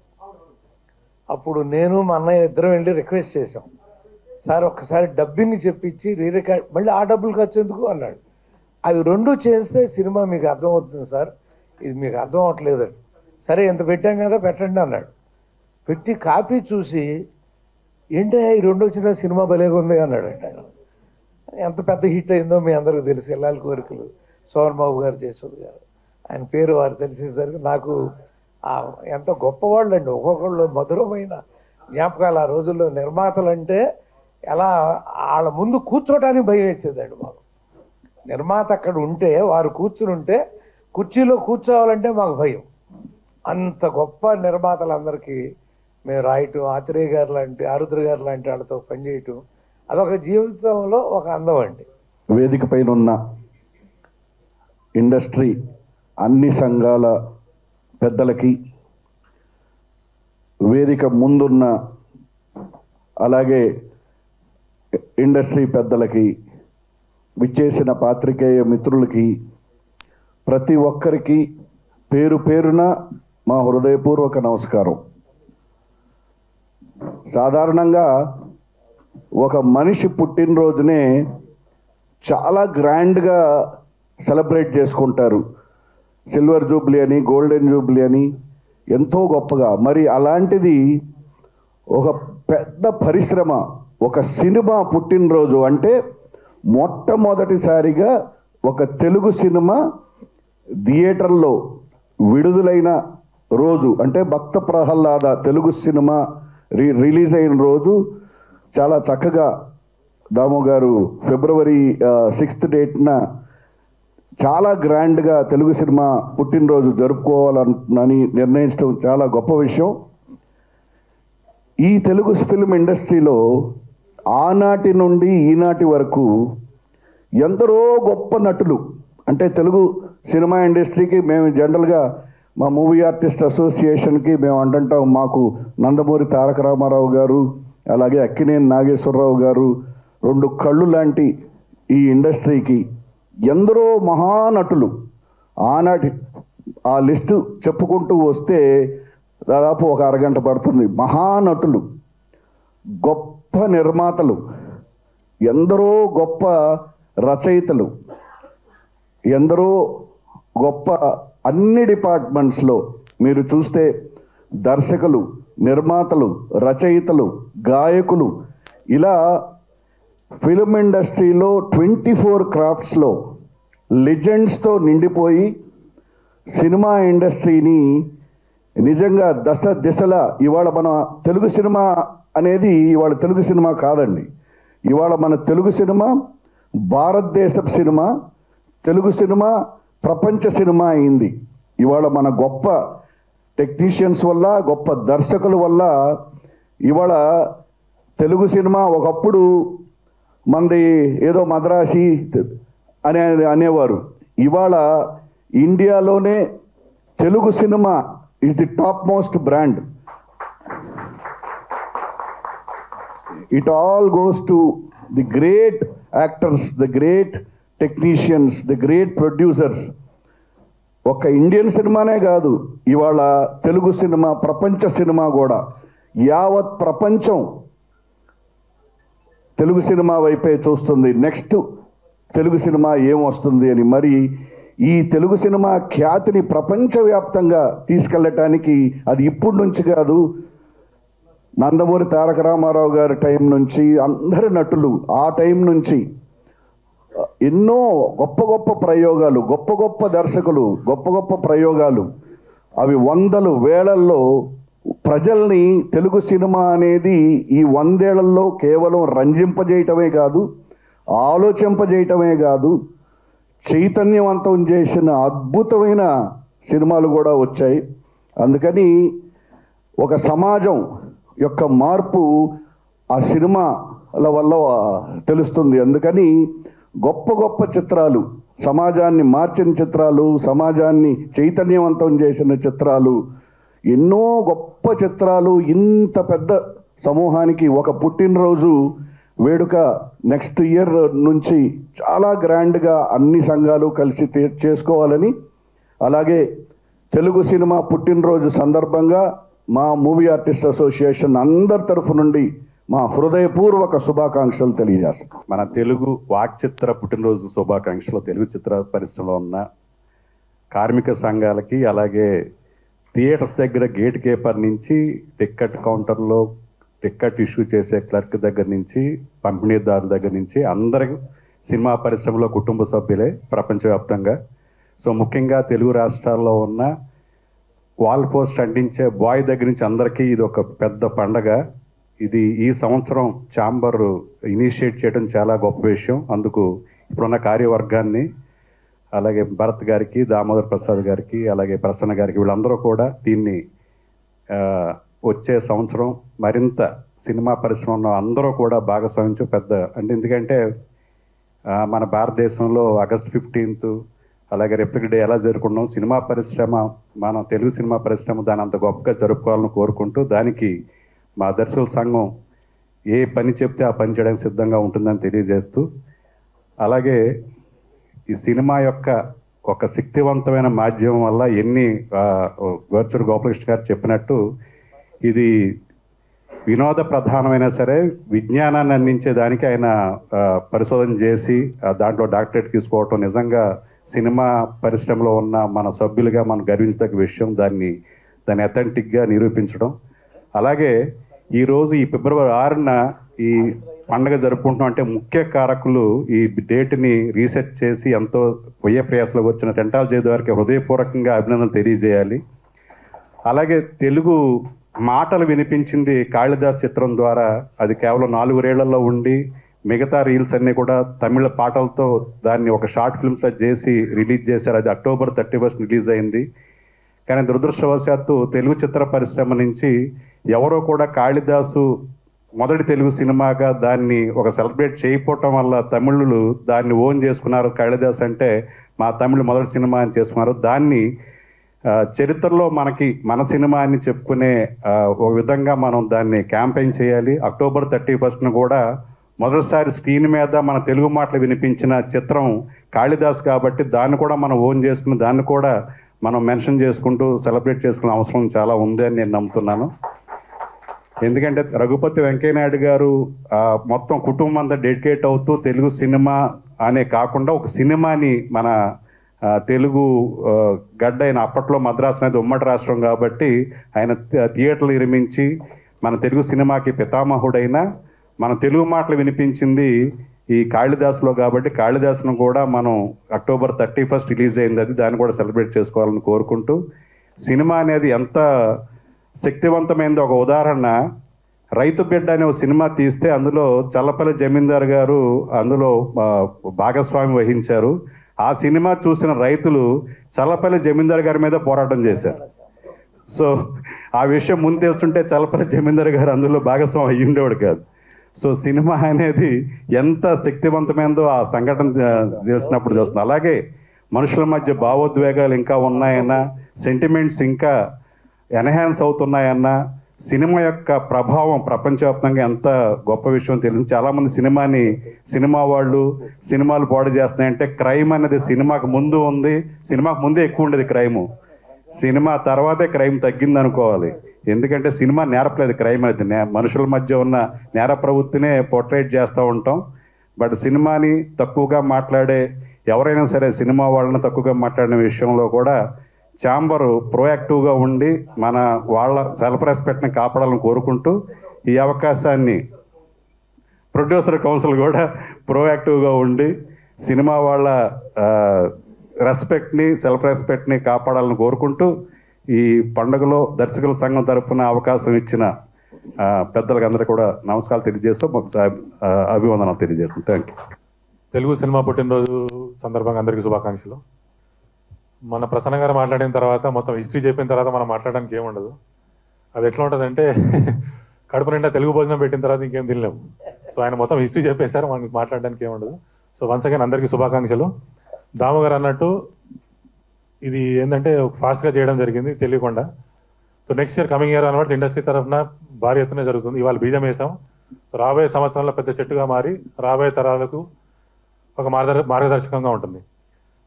అప్పుడు నేను మా అన్నయ్య ఇద్దరం వెళ్ళి రిక్వెస్ట్ చేశాం, సార్ ఒక్కసారి డబ్బింగ్ చెప్పించి రీరికార్డ్, మళ్ళీ ఆ డబ్బులు ఖర్చు ఎందుకు అన్నాడు. అవి రెండు చేస్తే సినిమా మీకు అర్థమవుతుంది సార్, ఇది మీకు అర్థం అవ్వట్లేదండి. సరే ఎంత పెట్టాం కదా పెట్టండి అన్నాడు. పెట్టి కాపీ చూసి ఏంటి ఈ రెండు వచ్చిన సినిమా భలేగా ఉంది అన్నాడు. ఆయన ఎంత పెద్ద హిట్ అయిందో మీ అందరికీ తెలుసు. ఇల్లాలి కోరికలు సోహన్ బాబు గారు చేసేది గారు, ఆయన పేరు వారు తెలిసేసరికి నాకు ఎంత గొప్పవాళ్ళు అండి. ఒక్కొక్కళ్ళు మధురమైన జ్ఞాపకాలు. ఆ రోజుల్లో నిర్మాతలు అంటే ఎలా వాళ్ళ ముందు కూర్చోటానికి భయం వేసేదండి మాకు. నిర్మాత అక్కడ ఉంటే, వారు కూర్చుని ఉంటే కుర్చీలో కూర్చోవాలంటే మాకు భయం. అంత గొప్ప నిర్మాతలందరికీ మేము రాయటం, ఆత్రేయ గారు లాంటి, ఆరుద్ర గారు లాంటి వాళ్ళతో పనిచేయటం, అదొక జీవితంలో ఒక అందం అండి. వేదిక పైన ఉన్న ఇండస్ట్రీ అన్ని సంఘాల పెద్దలకి, వేదిక ముందున్న అలాగే ఇండస్ట్రీ పెద్దలకి, విచ్చేసిన పాత్రికేయ మిత్రులకి, ప్రతి ఒక్కరికి పేరు పేరున మా హృదయపూర్వక నమస్కారం. సాధారణంగా ఒక మనిషి పుట్టినరోజునే చాలా గ్రాండ్గా సెలబ్రేట్ చేసుకుంటారు. సిల్వర్ జూబ్లీ అని, గోల్డెన్ జూబ్లీ అని ఎంతో గొప్పగా. మరి అలాంటిది ఒక పెద్ద పరిశ్రమ, ఒక సినిమా పుట్టినరోజు అంటే మొట్టమొదటిసారిగా ఒక తెలుగు సినిమా థియేటర్లో విడుదలైన రోజు అంటే భక్త ప్రహ్లాద తెలుగు సినిమా రిలీజ్ అయిన రోజు చాలా చక్కగా దాము గారు ఫిబ్రవరి 6th డేట్న చాలా గ్రాండ్గా తెలుగు సినిమా పుట్టినరోజు జరుపుకోవాలని నిర్ణయించడం చాలా గొప్ప విషయం. ఈ తెలుగు ఫిల్మ్ ఇండస్ట్రీలో ఆనాటి నుండి ఈనాటి వరకు ఎందరో గొప్ప నటులు, అంటే తెలుగు సినిమా ఇండస్ట్రీకి మేము జనరల్గా మా మూవీ ఆర్టిస్ట్ అసోసియేషన్కి మేము అంటుంటాం, మాకు నందమూరి తారక రామారావు గారు, అలాగే అక్కినేని నాగేశ్వరరావు గారు రెండు కళ్ళు లాంటి ఈ ఇండస్ట్రీకి ఎందరో మహానటులు. ఆనాటి ఆ లిస్టు చెప్పుకుంటూ వస్తే దాదాపు ఒక అరగంట పడుతుంది. మహానటులు, గొప్ప నిర్మాతలు, ఎందరో గొప్ప రచయితలు, ఎందరో గొప్ప అన్ని డిపార్ట్మెంట్స్లో మీరు చూస్తే దర్శకులు, నిర్మాతలు, రచయితలు, గాయకులు, ఇలా ఫిల్మ్ ఇండస్ట్రీలో 24 క్రాఫ్ట్స్లో లెజెండ్స్తో నిండిపోయి సినిమా ఇండస్ట్రీని నిజంగా దశ దిశలా ఇవాళ మన తెలుగు సినిమా అనేది ఇవాళ తెలుగు సినిమా కాదండి. ఇవాళ మన తెలుగు సినిమా భారతదేశపు సినిమా, తెలుగు సినిమా ప్రపంచ సినిమా అయింది. ఇవాళ మన గొప్ప టెక్నీషియన్స్ వల్ల, గొప్ప దర్శకుల వల్ల ఇవాళ తెలుగు సినిమా ఒకప్పుడు మనది ఏదో మద్రాసి అనేవారు. ఇవాళ ఇండియాలోనే Telugu cinema is the top most brand. It all goes to the great actors, the great technicians, the great producers. ఒక ఇండియన్ సినిమానే కాదు, ఇవాళ తెలుగు సినిమా ప్రపంచ సినిమా కూడా, యావత్ ప్రపంచం తెలుగు సినిమా వైపే చూస్తుంది. నెక్స్ట్ తెలుగు సినిమా ఏమొస్తుంది అని. మరి ఈ తెలుగు సినిమా ఖ్యాతిని ప్రపంచవ్యాప్తంగా తీసుకెళ్ళటానికి అది ఇప్పటి నుంచి కాదు, నందమూరి తారక రామారావు గారి టైం నుంచి అందరి నటులు ఆ టైం నుంచి ఎన్నో గొప్ప గొప్ప ప్రయోగాలు, గొప్ప గొప్ప దర్శకులు, గొప్ప గొప్ప ప్రయోగాలు, అవి వందలు వేలల్లో ప్రజల్ని తెలుగు సినిమా అనేది ఈ 100 ఏళ్లలో కేవలం రంజింపజేయటమే కాదు, ఆలోచింపజేయటమే కాదు, చైతన్యవంతం చేసిన అద్భుతమైన సినిమాలు కూడా వచ్చాయి. అందుకని ఒక సమాజం యొక్క మార్పు ఆ సినిమాల వల్ల తెలుస్తుంది. అందుకని గొప్ప గొప్ప చిత్రాలు, సమాజాన్ని మార్చిన చిత్రాలు, సమాజాన్ని చైతన్యవంతం చేసిన చిత్రాలు, ఎన్నో గొప్ప చిత్రాలు ఇంత పెద్ద సమూహానికి ఒక పుట్టినరోజు వేడుక నెక్స్ట్ ఇయర్ నుంచి చాలా గ్రాండ్గా అన్ని సంఘాలు కలిసి చేసుకోవాలని, అలాగే తెలుగు సినిమా పుట్టినరోజు సందర్భంగా మా మూవీ ఆర్టిస్ట్ అసోసియేషన్ అందరి తరఫు నుండి మా హృదయపూర్వక శుభాకాంక్షలు తెలియజేస్తాం. మన తెలుగు వాక్చిత్ర పుట్టినరోజు శుభాకాంక్షలు తెలుగు చిత్ర పరిశ్రమలో ఉన్న కార్మిక సంఘాలకి, అలాగే థియేటర్స్ దగ్గర గేట్ కీపర్ నుంచి టికెట్ కౌంటర్లో టికెట్ ఇష్యూ చేసే క్లర్క్ దగ్గర నుంచి పంపిణీదారుల దగ్గర నుంచి అందరూ సినిమా పరిశ్రమలో కుటుంబ సభ్యులే ప్రపంచవ్యాప్తంగా. సో ముఖ్యంగా తెలుగు రాష్ట్రాల్లో ఉన్న వాల్ పోస్ట్ అంటించే బాయ్ దగ్గర నుంచి అందరికీ ఇది ఒక పెద్ద పండగ. ఇది ఈ సంవత్సరం ఛాంబర్ ఇనిషియేట్ చేయడం చాలా గొప్ప విషయం. అందుకు ఇప్పుడున్న కార్యవర్గాన్ని, అలాగే భరత్ గారికి, దామోదర్ ప్రసాద్ గారికి, అలాగే ప్రసన్న గారికి, వీళ్ళందరూ కూడా దీన్ని వచ్చే సంవత్సరం మరింత సినిమా పరిశ్రమలో అందరూ కూడా భాగస్వామించు పెద్ద అంటే, ఎందుకంటే మన భారతదేశంలో August 15th అలాగే రిపబ్లిక్ డే ఎలా జరుపుకున్నాం, సినిమా పరిశ్రమ, మన తెలుగు సినిమా పరిశ్రమ దాని అంత గొప్పగా జరుపుకోవాలని కోరుకుంటూ, దానికి మా దర్శకుల సంఘం ఏ పని చెప్తే ఆ పని చేయడానికి సిద్ధంగా ఉంటుందని తెలియజేస్తూ, అలాగే ఈ సినిమా యొక్క ఒక శక్తివంతమైన మాధ్యమం వల్ల ఎన్ని వర్చువల్ గోపాలకృష్ణ గారు చెప్పినట్టు ఇది వినోద ప్రధానమైనా సరే విజ్ఞానాన్ని అందించేదానికి ఆయన పరిశోధన చేసి దాంట్లో డాక్టరేట్ తీసుకోవటం నిజంగా సినిమా పరిశ్రమలో ఉన్న మన సభ్యులుగా మనం గర్వించదగ్గ విషయం. దాన్ని అథెంటిక్గా నిరూపించడం. అలాగే ఈరోజు ఈ February 6న ఈ పండుగ జరుపుకుంటాం అంటే ముఖ్య కారకులు ఈ డేట్ని రీసెర్చ్ చేసి ఎంతో వ్యయ ప్రయాసలో వచ్చిన టెంటాల జయదేవ్ గారికి హృదయపూర్వకంగా అభినందనలు తెలియజేయాలి. అలాగే తెలుగు మాటలు వినిపించింది కాళిదాస్ చిత్రం ద్వారా. అది కేవలం 4 ఏళ్లలో ఉండి మిగతా రీల్స్ అన్నీ కూడా తమిళ పాటలతో దాన్ని ఒక షార్ట్ ఫిల్మ్స్లో చేసి రిలీజ్ చేశారు. అది October 31st రిలీజ్ అయింది. కానీ దురదృష్టవశాత్తు తెలుగు చిత్ర పరిశ్రమ నుంచి ఎవరో కూడా కాళిదాసు మొదటి తెలుగు సినిమాగా దాన్ని ఒక సెలబ్రేట్ చేయకపోవటం వల్ల తమిళులు దాన్ని ఓన్ చేసుకున్నారు. కాళిదాస్ అంటే మా తమిళ మొదటి సినిమా అని చేసుకున్నారు. దాన్ని చరిత్రలో మనకి మన సినిమా అని చెప్పుకునే ఒక విధంగా మనం దాన్ని క్యాంపెయిన్ చేయాలి. October 31st కూడా మొదటిసారి స్క్రీన్ మీద మన తెలుగు మాటలు వినిపించిన చిత్రం కాళిదాస్ కాబట్టి దాన్ని కూడా మనం ఓన్ చేసుకుని దాన్ని కూడా మనం మెన్షన్ చేసుకుంటూ సెలబ్రేట్ చేసుకునే అవసరం చాలా ఉంది అని నేను నమ్ముతున్నాను. ఎందుకంటే రఘుపతి వెంకయ్య నాయుడు గారు మొత్తం కుటుంబం అంతా డెడికేట్ అవుతూ తెలుగు సినిమా అనే కాకుండా ఒక సినిమాని మన తెలుగు గడ్డ అయిన అప్పట్లో మద్రాసు అనేది ఉమ్మడి రాష్ట్రం కాబట్టి ఆయన థియేటర్లు నిర్మించి మన తెలుగు సినిమాకి పితామహుడైన మన తెలుగు మాటలు వినిపించింది ఈ కాళిదాసులో కాబట్టి కాళిదాసును కూడా మనం October 31st రిలీజ్ అయింది. అది దాన్ని కూడా సెలబ్రేట్ చేసుకోవాలని కోరుకుంటూ, సినిమా అనేది ఎంత శక్తివంతమైనది ఒక ఉదాహరణ, రైతు బిడ్డ అనే ఒక సినిమా తీస్తే అందులో చల్లపల్లి జమీందార్ గారు అందులో భాగస్వామి వహించారు. ఆ సినిమా చూసిన రైతులు చల్లపల్లి జమీందార్ గారి మీద పోరాటం చేశారు. సో ఆ విషయం ముందు తెలుస్తుంటే చల్లపల్లి జమీందార్ గారు అందులో భాగస్వామి అయ్యిండేవాడు కాదు. సో సినిమా అనేది ఎంత శక్తివంతమైనదో ఆ సంఘటన తెలిసినప్పుడు చూస్తుంది. అలాగే మనుషుల మధ్య భావోద్వేగాలు ఇంకా ఉన్నాయన్నా, సెంటిమెంట్స్ ఇంకా ఎన్హాన్స్ అవుతున్నాయన్నా, సినిమా యొక్క ప్రభావం ప్రపంచవ్యాప్తంగా ఎంత గొప్ప విషయం తెలియదు. చాలామంది సినిమా వాళ్ళు సినిమాలు పాడు చేస్తున్నాయంటే క్రైమ్ అనేది సినిమాకు ముందు ఉంది, సినిమాకు ముందే ఎక్కువ ఉండేది క్రైము, సినిమా తర్వాతే క్రైమ్ తగ్గింది అనుకోవాలి. ఎందుకంటే సినిమా నేర్పలేదు క్రైమ్ అనేది, మనుషుల మధ్య ఉన్న నేర ప్రవృత్తినే పోర్ట్రేట్ చేస్తూ ఉంటాం. బట్ సినిమాని తక్కువగా మాట్లాడే ఎవరైనా సరే సినిమా వాళ్ళని తక్కువగా మాట్లాడిన విషయంలో కూడా ఛాంబర్ ప్రోయాక్టివ్గా ఉండి మన వాళ్ళ సెల్ఫ్ రెస్పెక్ట్ని కాపాడాలని కోరుకుంటూ, ఈ అవకాశాన్ని ప్రొడ్యూసర్ కౌన్సిల్ కూడా ప్రోయాక్టివ్గా ఉండి సినిమా వాళ్ళ రెస్పెక్ట్ని సెల్ఫ్ రెస్పెక్ట్ని కాపాడాలని కోరుకుంటూ ఈ పండుగలో దర్శకుల సంఘం తరఫున అవకాశం ఇచ్చిన పెద్దలకు అందరూ కూడా నమస్కారాలు తెలియజేస్తూ అభివందనాలు తెలియజేస్తాం. Thank you. తెలుగు సినిమా పుట్టినరోజు సందర్భంగా అందరికీ శుభాకాంక్షలు. మన ప్రసన్న గారు మాట్లాడిన తర్వాత మొత్తం హిస్టరీ చెప్పిన తర్వాత మనం మాట్లాడడానికి ఏముండదు. అది ఎట్లా ఉంటుందంటే కడుపు నిండా తెలుగు భోజనం పెట్టిన తర్వాత ఇంకేం తినలేము. సో ఆయన మొత్తం హిస్టరీ చెప్పేశారు, మనకి మాట్లాడడానికి ఏముండదు. సో వన్స్ అగైన్ అందరికీ శుభాకాంక్షలు. దాము గారు అన్నట్టు ఇది ఏంటంటే ఫాస్ట్గా చేయడం జరిగింది తెలియకుండా. So next year coming year అనమాట ఇండస్ట్రీ తరఫున భారీ ఎత్తున జరుగుతుంది. ఇవాళ బీజం వేసాం. రాబోయే సంవత్సరంలో పెద్ద చెట్టుగా మారి రాబోయే తరాలకు ఒక మార్గదర్శకంగా ఉంటుంది.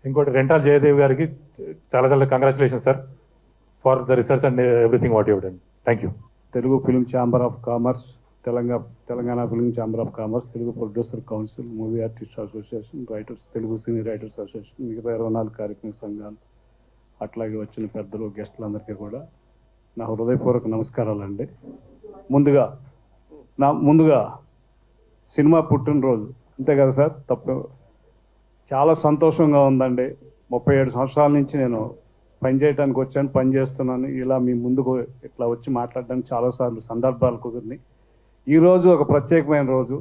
ఇంకోటి రెంటాల్ జయదేవ్ గారికి చాలా చాలా congratulation sir for the research and everything what you done. Thank you. Telugu film chamber of commerce, Telangana film chamber of commerce, Telugu producer council, movie artist association, writers, Telugu cine writers association, మిగతా 24 కార్యక్రమ సంఘాలు, అట్లాగే వచ్చిన పెద్దలు గెస్టులందరికీ కూడా నా హృదయపూర్వక నమస్కారాలండి. ముందుగా సినిమా పుట్టినరోజు అంతే కదా సార్, తప్పు చాలా సంతోషంగా ఉందండి. 37 సంవత్సరాల నుంచి నేను పనిచేయడానికి వచ్చాను, పని చేస్తున్నాను. ఇలా మీ ముందుకు ఇట్లా వచ్చి మాట్లాడడానికి చాలాసార్లు సందర్భాలు కుదిరినాయి. ఈరోజు ఒక ప్రత్యేకమైన రోజు.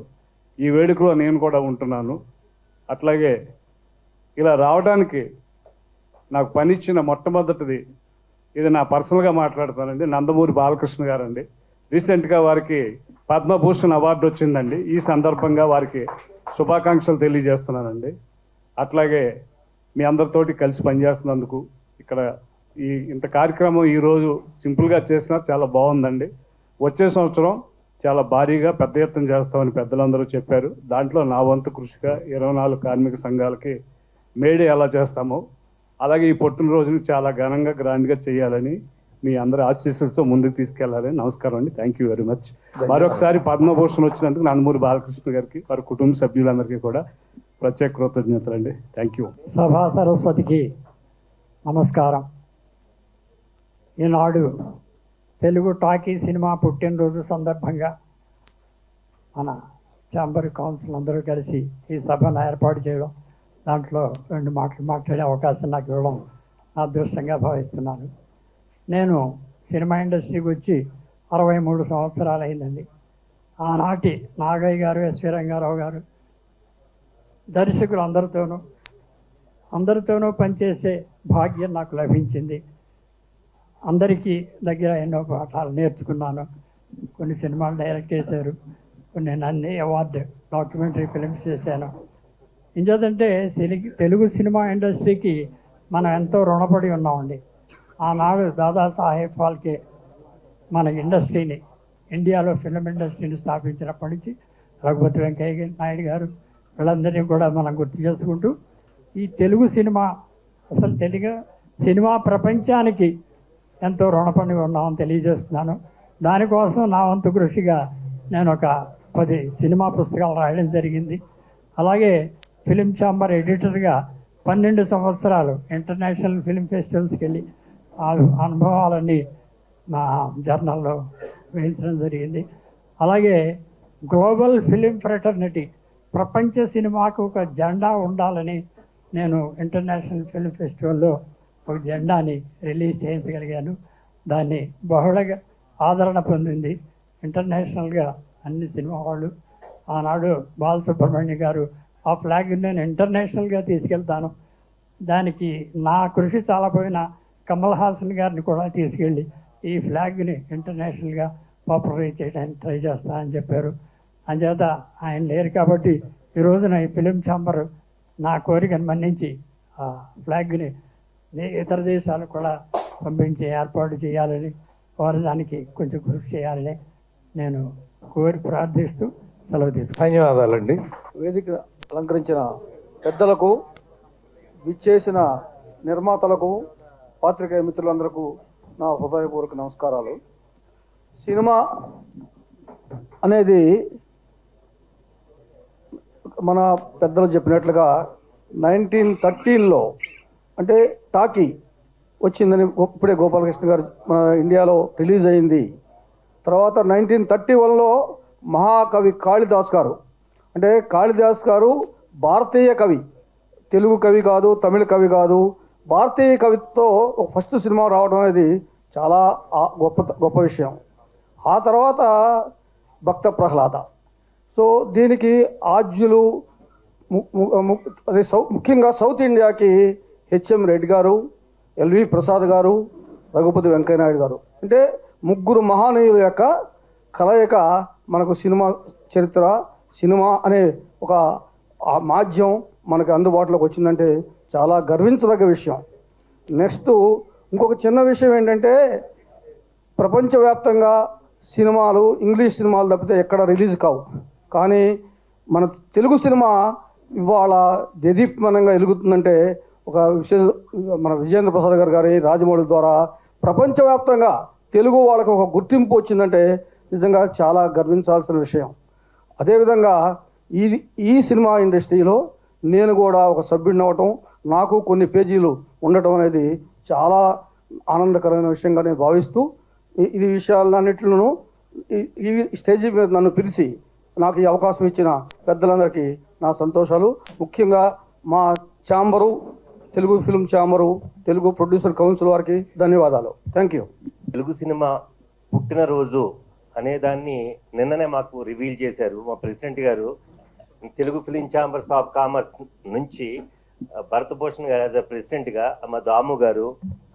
ఈ వేడుకలో నేను కూడా ఉంటున్నాను. అట్లాగే ఇలా రావడానికి నాకు పనిచ్చిన మొట్టమొదటిది, ఇది నా పర్సనల్గా మాట్లాడతానండి, నందమూరి బాలకృష్ణ గారండి. రీసెంట్గా వారికి పద్మభూషణ్ అవార్డు వచ్చిందండి. ఈ సందర్భంగా వారికి శుభాకాంక్షలు తెలియజేస్తున్నానండి. అట్లాగే మీ అందరితోటి కలిసి పనిచేస్తున్నందుకు ఇక్కడ ఇంత కార్యక్రమం ఈరోజు సింపుల్గా చేసినా చాలా బాగుందండి. వచ్చే సంవత్సరం చాలా భారీగా పెద్ద ఎత్తున చేస్తామని పెద్దలందరూ చెప్పారు. దాంట్లో నా వంతు కృషిగా 24 కార్మిక సంఘాలకి మేడే ఎలా చేస్తామో అలాగే ఈ పుట్టినరోజుని చాలా ఘనంగా గ్రాండ్గా చేయాలని మీ అందరి ఆశీస్సులతో ముందుకు తీసుకెళ్లాలని. నమస్కారం అండి. Thank you very much. మరొకసారి పద్మభూషణ్ వచ్చినందుకు నందమూరి బాలకృష్ణ గారికి, వారి కుటుంబ సభ్యులందరికీ కూడా ప్రత్యేక కృతజ్ఞతలు అండి. Thank you. సభా సరస్వతికి నమస్కారం. ఈనాడు తెలుగు టాకీ సినిమా పుట్టినరోజు సందర్భంగా మన ఛాంబర్ కౌన్సిల్ అందరూ కలిసి ఈ సభను ఏర్పాటు చేయడం, దాంట్లో 2 మాటలు మాట్లాడే అవకాశం నాకు ఇవ్వడం నా అదృష్టంగా భావిస్తున్నాను. నేను సినిమా ఇండస్ట్రీకి వచ్చి 63 సంవత్సరాలు అయిందండి. ఆనాటి నాగయ్య గారు, ఎస్వి రంగారావు గారు దర్శకులు అందరితోనూ పనిచేసే భాగ్యం నాకు లభించింది. అందరికీ దగ్గర ఎన్నో పాఠాలు నేర్చుకున్నాను. కొన్ని సినిమాలు డైరెక్ట్ చేశారు, కొన్ని నంది అవార్డు డాక్యుమెంటరీ ఫిల్మ్స్ చేశాను. ఇంకేదంటే తెలుగు సినిమా ఇండస్ట్రీకి మనం ఎంతో రుణపడి ఉన్నామండి. ఆనాడు దాదాసాహెబ్ ఫాల్కే మన ఇండస్ట్రీని, ఇండియాలో ఫిల్మ్ ఇండస్ట్రీని స్థాపించినప్పటి నుంచి రఘుపతి వెంకయ్య నాయుడు గారు వీళ్ళందరినీ కూడా మనం గుర్తు చేసుకుంటూ ఈ తెలుగు సినిమా, అసలు తెలుగు సినిమా ప్రపంచానికి ఎంతో రుణపడి ఉన్నామని తెలియజేస్తున్నాను. దానికోసం నా వంతు కృషిగా నేను ఒక 10 సినిమా పుస్తకాలు రాయడం జరిగింది. అలాగే ఫిలిం ఛాంబర్ ఎడిటర్గా 12 సంవత్సరాలు ఇంటర్నేషనల్ ఫిలిం ఫెస్టివల్స్కి వెళ్ళి ఆ అనుభవాలన్నీ నా జర్నల్లో వేయించడం జరిగింది. అలాగే గ్లోబల్ ఫిలిం ఫ్రెటర్నిటీ, ప్రపంచ సినిమాకు ఒక జెండా ఉండాలని నేను ఇంటర్నేషనల్ ఫిలిం ఫెస్టివల్లో ఒక జెండాని రిలీజ్ చేయించగలిగాను. దాన్ని బహుళగా ఆదరణ పొందింది. ఇంటర్నేషనల్గా అన్ని సినిమా వాళ్ళు, ఆనాడు బాలసుబ్రహ్మణ్య గారు ఆ ఫ్లాగ్ని నేను ఇంటర్నేషనల్గా తీసుకెళ్తాను, దానికి నా కృషి చాలపోయిన కమల్ హాసన్ గారిని కూడా తీసుకెళ్ళి ఈ ఫ్లాగ్ని ఇంటర్నేషనల్గా పాపులరైజ్ చేయడానికి ట్రై చేస్తానని చెప్పారు. అంచేత ఆయన లేరు కాబట్టి ఈ రోజున ఈ ఫిలిం ఛాంబర్ నా కోరికను మన్నించి ఆ ఫ్లాగ్ని ఇతర దేశాలకు కూడా పంపించి ఏర్పాటు చేయాలని, వారు దానికి కొంచెం కృషి చేయాలని నేను కోరి ప్రార్థిస్తూ సెలవు తీసుకుంటాను. ధన్యవాదాలండి. వేదిక అలంకరించిన పెద్దలకు, విచ్చేసిన నిర్మాతలకు, పాత్రికేయ మిత్రులందరకు నా హృదయపూర్వక నమస్కారాలు. సినిమా అనేది మన పెద్దలు చెప్పినట్లుగా 1913లో అంటే టాకీ వచ్చిందని ఇప్పుడే గోపాలకృష్ణ గారు మన ఇండియాలో రిలీజ్ అయింది. తర్వాత 1931లో మహాకవి కాళిదాస్ గారు, అంటే కాళిదాస్ గారు భారతీయ కవి, తెలుగు కవి కాదు, తమిళ కవి కాదు, భారతీయ కవితో ఒక ఫస్ట్ సినిమా రావడం అనేది చాలా గొప్ప విషయం. ఆ తర్వాత భక్త ప్రహ్లాద. సో దీనికి ఆద్యులు ముఖ్యంగా సౌత్ ఇండియాకి హెచ్ఎం రెడ్డి గారు, ఎల్వి ప్రసాద్ గారు, రఘుపతి వెంకయ్యనాయుడు గారు, అంటే ముగ్గురు మహానీయుల యొక్క కలయిక మనకు సినిమా చరిత్ర, సినిమా అనే ఒక మాధ్యమం మనకు అందుబాటులోకి వచ్చిందంటే చాలా గర్వించదగ్గ విషయం. నెక్స్ట్ ఇంకొక చిన్న విషయం ఏంటంటే, ప్రపంచవ్యాప్తంగా సినిమాలు ఇంగ్లీష్ సినిమాలు తప్పితే ఎక్కడ రిలీజ్ కావు, కానీ మన తెలుగు సినిమా ఇవాళ దేదీప్యమానంగా వెలుగుతుందంటే ఒక విషయం మన విజేంద్ర ప్రసాద్ గారి రాజమౌళి ద్వారా ప్రపంచవ్యాప్తంగా తెలుగు వాళ్ళకు ఒక గుర్తింపు వచ్చిందంటే నిజంగా చాలా గర్వించాల్సిన విషయం. అదేవిధంగా ఈ సినిమా ఇండస్ట్రీలో నేను కూడా ఒక సభ్యుడిని అవ్వటం, నాకు కొన్ని పేజీలు ఉండటం అనేది చాలా ఆనందకరమైన విషయంగా నేను భావిస్తూ ఈ విషయాలన్నింటిలోనూ ఈ స్టేజీ మీద నన్ను పిలిచి నాకు ఈ అవకాశం ఇచ్చిన పెద్దలందరికీ నా సంతోషాలు. ముఖ్యంగా మా chamber, Telugu film chamber, Telugu producer council వారికి ధన్యవాదాలు. Thank you. తెలుగు సినిమా పుట్టినరోజు అనేదాన్ని నిన్ననే మాకు రివీల్ చేశారు మా ప్రెసిడెంట్ గారు. Telugu film chambers of commerce నుంచి భరతభూషణ్ గారు యాజ్ అ ప్రెసిడెంట్గా, మా దాము గారు,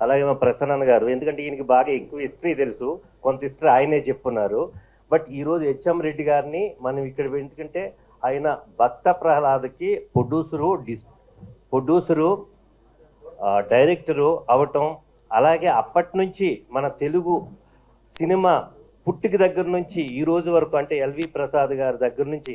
అలాగే మా ప్రసన్న గారు, ఎందుకంటే ఈయనకి బాగా ఎక్కువ హిస్టరీ తెలుసు, కొంత హిస్టరీ ఆయనే చెప్పున్నారు. బట్ ఈరోజు హెచ్ఎం రెడ్డి గారిని మనం ఇక్కడ ఎందుకంటే ఆయన భక్త ప్రహ్లాదకి ప్రొడ్యూసరు డైరెక్టరు అవటం, అలాగే అప్పటి నుంచి మన తెలుగు సినిమా పుట్టుక దగ్గర నుంచి ఈ రోజు వరకు అంటే ఎల్వి ప్రసాద్ గారి దగ్గర నుంచి,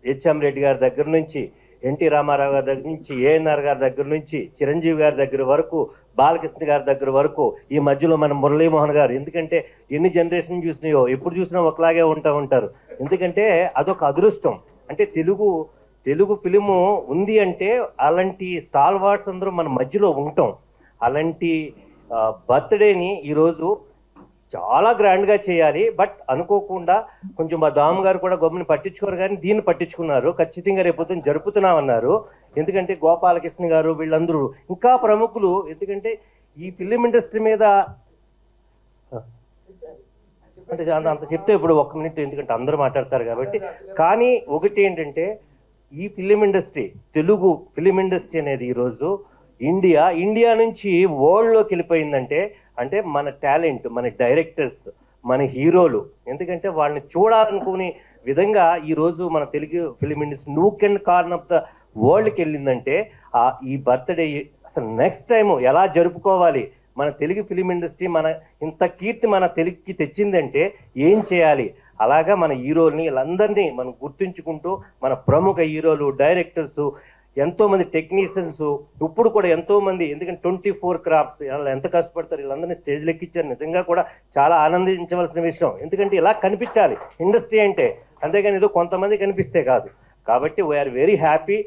హెచ్ఎం రెడ్డి గారి దగ్గర నుంచి, ఎన్టీ రామారావు గారి దగ్గర నుంచి, ఏఎన్ఆర్ గారి దగ్గర నుంచి, చిరంజీవి గారి దగ్గర వరకు, బాలకృష్ణ గారి దగ్గర వరకు, ఈ మధ్యలో మన మురళీమోహన్ గారు, ఎందుకంటే ఎన్ని జనరేషన్ చూసినాయో ఎప్పుడు చూసినా ఒకలాగే ఉంటారు. ఎందుకంటే అదొక అదృష్టం. అంటే తెలుగు ఫిలిము ఉంది అంటే అలాంటి స్టాల్ వార్డ్స్ అందరూ మన మధ్యలో ఉంటాం. అలాంటి బర్త్డేని ఈరోజు చాలా గ్రాండ్గా చేయాలి. బట్ అనుకోకుండా కొంచెం మా దామ్ గారు కూడా గవర్నమెంట్ పట్టించుకోరు, కానీ దీన్ని పట్టించుకున్నారు. ఖచ్చితంగా రేపొద్దున జరుపుతున్నామన్నారు. ఎందుకంటే గోపాలకృష్ణ గారు వీళ్ళందరూ ఇంకా ప్రముఖులు. ఎందుకంటే ఈ ఫిలిం ఇండస్ట్రీ మీద అంటే అంత చెప్తే ఇప్పుడు 1 మినిట్, ఎందుకంటే అందరూ మాట్లాడతారు కాబట్టి. కానీ ఒకటి ఏంటంటే ఈ film industry, Telugu film industry అనేది ఈరోజు ఇండియా నుంచి వరల్డ్లోకి వెళ్ళిపోయిందంటే అంటే మన టాలెంట్, మన డైరెక్టర్స్, మన హీరోలు, ఎందుకంటే వాళ్ళని చూడాలనుకునే విధంగా ఈరోజు మన Telugu film industry nook and corner of the వరల్డ్కి వెళ్ళిందంటే ఈ బర్త్డే అసలు నెక్స్ట్ టైం ఎలా జరుపుకోవాలి, మన తెలుగు ఫిలిం ఇండస్ట్రీ మన ఇంత కీర్తి మన తెలుగుకి తెచ్చిందంటే ఏం చేయాలి, అలాగా మన హీరోల్ని వీళ్ళందరినీ మనం గుర్తుంచుకుంటూ మన ప్రముఖ హీరోలు, డైరెక్టర్స్, ఎంతోమంది టెక్నీషియన్స్, ఇప్పుడు కూడా ఎంతోమంది, ఎందుకంటే 24 క్రాఫ్ట్స్ వాళ్ళు ఎంత కష్టపడతారు, వీళ్ళందరినీ స్టేజ్లు ఎక్కించారు. నిజంగా కూడా చాలా ఆనందించవలసిన విషయం. ఎందుకంటే ఇలా కనిపించాలి ఇండస్ట్రీ అంటే, అంతేగాని ఏదో కొంతమంది కనిపిస్తే కాదు. కాబట్టి we are very happy.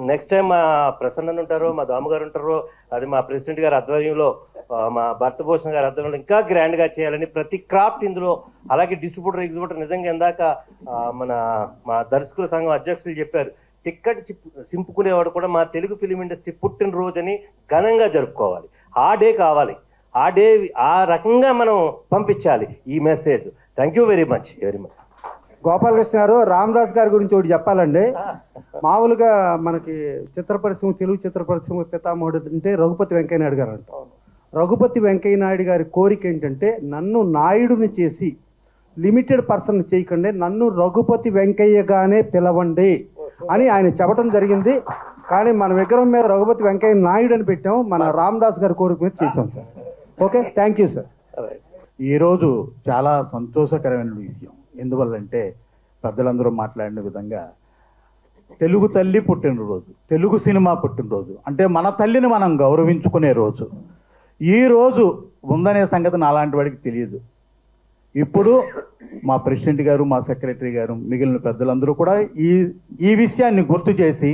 Next time మా ప్రసన్న ఉంటారో, మా దామగారు ఉంటారో, అది మా ప్రెసిడెంట్ గారి ఆధ్వర్యంలో, మా భరతభూషణ్ గారి ఆధ్వర్యంలో ఇంకా గ్రాండ్గా చేయాలని ప్రతి క్రాఫ్ట్ ఇందులో, అలాగే డిస్ట్రిబ్యూటర్ ఎగ్జిబ్యూటర్, నిజంగా ఇందాక మా దర్శకుల సంఘం అధ్యక్షులు చెప్పారు, టిక్కెట్ చింపుకునేవాడు కూడా మా తెలుగు ఫిలిం ఇండస్ట్రీ పుట్టినరోజుని ఘనంగా జరుపుకోవాలి. ఆ డే కావాలి, ఆ డే ఆ రకంగా మనం పంపించాలి ఈ message. Thank you very much. Gopalakrishna గారు, రామదాస్ గారి గురించి ఒకటి చెప్పాలండి. మామూలుగా మనకి తెలుగు చిత్ర పరిశ్రమ పితామహుడు అంటే రఘుపతి వెంకయ్యనాయుడు గారు అంట. రఘుపతి వెంకయ్యనాయుడు గారి కోరిక ఏంటంటే నన్ను నాయుడుని చేసి లిమిటెడ్ పర్సన్ చేయకండి, నన్ను రఘుపతి వెంకయ్యగానే పిలవండి అని ఆయన చెప్పడం జరిగింది. కానీ మన విగ్రహం మీద రఘుపతి వెంకయ్య నాయుడు అని పెట్టాము, మన రామదాస్ గారి కోరిక మీద చేసాం sir. Okay, thank you sir. ఈరోజు చాలా సంతోషకరమైన విషయం. ఎందువల్లంటే పెద్దలందరూ మాట్లాడిన విధంగా తెలుగు తల్లి పుట్టినరోజు, తెలుగు సినిమా పుట్టినరోజు, అంటే మన తల్లిని మనం గౌరవించుకునే రోజు. ఈ రోజు ఉందనే సంగతి నాలాంటి వాడికి తెలియదు. ఇప్పుడు మా ప్రెసిడెంట్ గారు, మా సెక్రటరీ గారు, మిగిలిన పెద్దలందరూ కూడా ఈ విషయాన్ని గుర్తు చేసి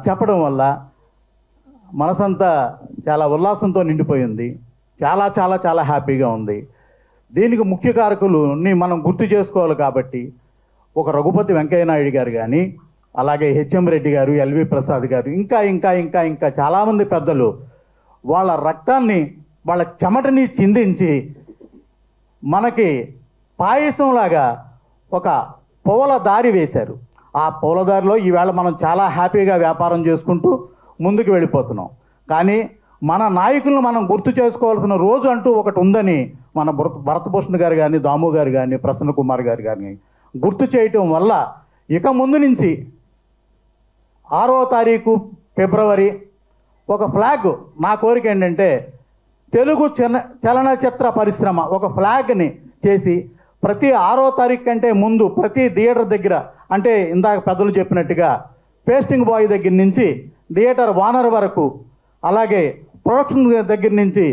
చెప్పడం వల్ల మనసంతా చాలా ఉల్లాసంతో నిండిపోయింది. చాలా చాలా చాలా హ్యాపీగా ఉంది. దీనికి ముఖ్య కారకులని మనం గుర్తు చేసుకోవాలి. కాబట్టి ఒక రఘుపతి వెంకయ్య నాయుడు గారు కానీ, అలాగే హెచ్ఎం రెడ్డి గారు, ఎల్వి ప్రసాద్ గారు, ఇంకా ఇంకా ఇంకా ఇంకా చాలామంది పెద్దలు వాళ్ళ రక్తాన్ని, వాళ్ళ చెమటని చిందించి మనకి పాయసంలాగా ఒక పూల దారి వేశారు. ఆ పూలదారిలో ఈవేళ మనం చాలా హ్యాపీగా వ్యాపారం చేసుకుంటూ ముందుకు వెళ్ళిపోతున్నాం. కానీ మన నాయకులను మనం గుర్తు చేసుకోవాల్సిన రోజు అంటూ ఒకటి ఉందని మన భరతభూషణ్ గారు కానీ, దాము గారు కానీ, ప్రసన్న కుమార్ గారు కానీ గుర్తు చేయటం వల్ల ఇక ముందు నుంచి 6వ తారీఖు ఫిబ్రవరి ఒక ఫ్లాగ్, నా కోరిక ఏంటంటే తెలుగు చలనచిత్ర పరిశ్రమ ఒక ఫ్లాగ్ని చేసి ప్రతి 6వ తారీఖు కంటే ముందు ప్రతి థియేటర్ దగ్గర, అంటే ఇందాక పెద్దలు చెప్పినట్టుగా పేస్టింగ్ బాయ్ దగ్గర నుంచి థియేటర్ ఓనర్ వరకు, అలాగే ప్రొడక్షన్ దగ్గర నుంచి